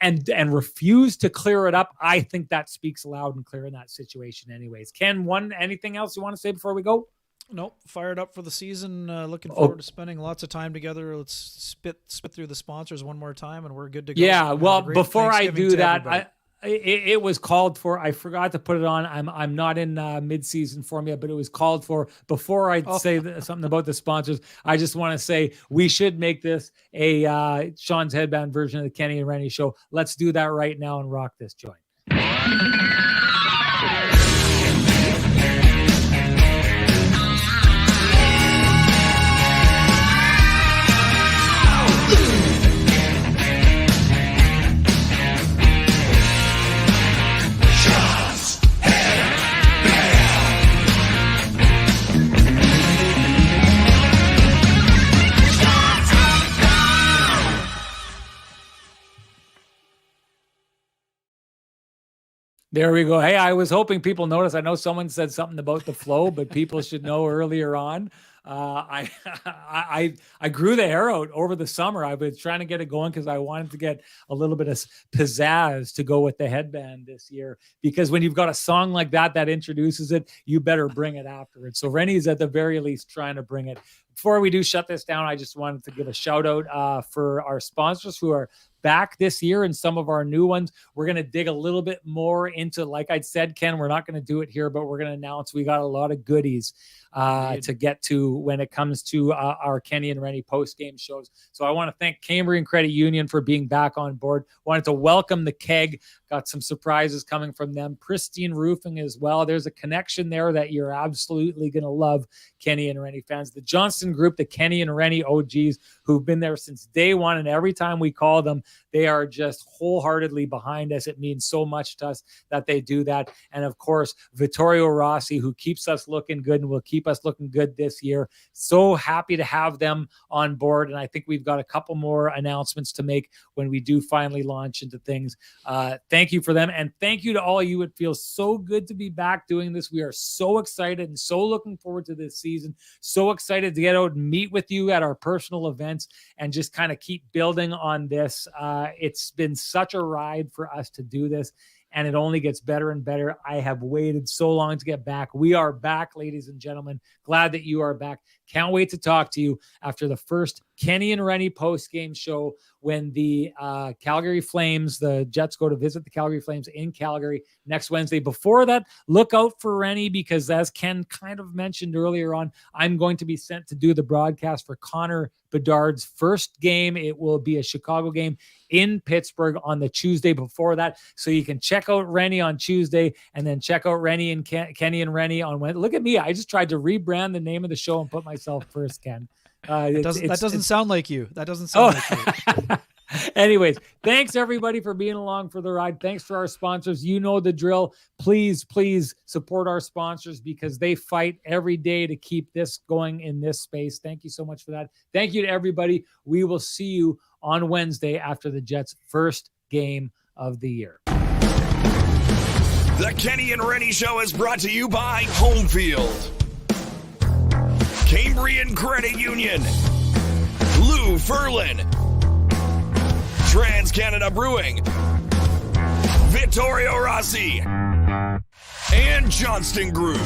Speaker 2: and refuse to clear it up, I think that speaks loud and clear in that situation anyways. Ken, anything else you want to say before we go?
Speaker 4: Nope. Fired up for the season. Looking forward to spending lots of time together. Let's spit through the sponsors one more time, and we're good to go.
Speaker 2: Yeah, well, before I do that, it was called for. I forgot to put it on. I'm not in mid-season form yet, but it was called for. Before I say something about the sponsors, I just want to say we should make this a Sean's Headband version of the Kenny and Renny Show. Let's do that right now and rock this joint. There we go. Hey, I was hoping people notice. I know someone said something about the flow, but people should know earlier on. I grew the hair out over the summer. I've been trying to get it going because I wanted to get a little bit of pizzazz to go with the headband this year. Because when you've got a song like that introduces it, you better bring it afterwards. So Rennie's at the very least trying to bring it. Before we do shut this down, I just wanted to give a shout out for our sponsors who are back this year and some of our new ones. We're going to dig a little bit more into, like I said, Ken, we're not going to do it here, but we're going to announce we got a lot of goodies to get to when it comes to our Kenny and Renny post-game shows. So I want to thank Cambrian Credit Union for being back on board. Wanted to welcome the Keg. Got some surprises coming from them. Pristine Roofing as well. There's a connection there that you're absolutely going to love, Kenny and Renny fans. The Johnston Group, the Kenny and Renny OGs, who've been there since day one, and every time we call them, they are just wholeheartedly behind us. It means so much to us that they do that. And of course, Vittorio Rossi, who keeps us looking good and will keep us looking good this year. So happy to have them on board. And I think we've got a couple more announcements to make when we do finally launch into things. Thank you for them. And thank you to all of you. It feels so good to be back doing this. We are so excited and so looking forward to this season. So excited to get out and meet with you at our personal events and just kind of keep building on this. It's been such a ride for us to do this, and it only gets better and better. I have waited so long to get back. We are back, ladies and gentlemen. Glad that you are back. Can't wait to talk to you after the first Kenny and Renny post-game show when the Calgary Flames, the Jets go to visit the Calgary Flames in Calgary next Wednesday. Before that, look out for Renny because as Ken kind of mentioned earlier on, I'm going to be sent to do the broadcast for Connor Bedard's first game. It will be a Chicago game in Pittsburgh on the Tuesday before that. So you can check out Renny on Tuesday and then check out Renny and Kenny and Renny on Wednesday. Look at me. I just tried to rebrand the name of the show and put myself first, Ken.
Speaker 4: That doesn't sound like you. That doesn't sound like you.
Speaker 2: Anyways, thanks everybody for being along for the ride. Thanks for our sponsors. You know the drill. Please support our sponsors because they fight every day to keep this going in this space. Thank you so much for that. Thank you to everybody. We will see you on Wednesday after the Jets' first game of the year.
Speaker 1: The Kenny and Renny Show is brought to you by Homefield, Cambrian Credit Union, Lou Ferlin, Trans-Canada Brewing, Vittorio Rossi, and Johnston Group.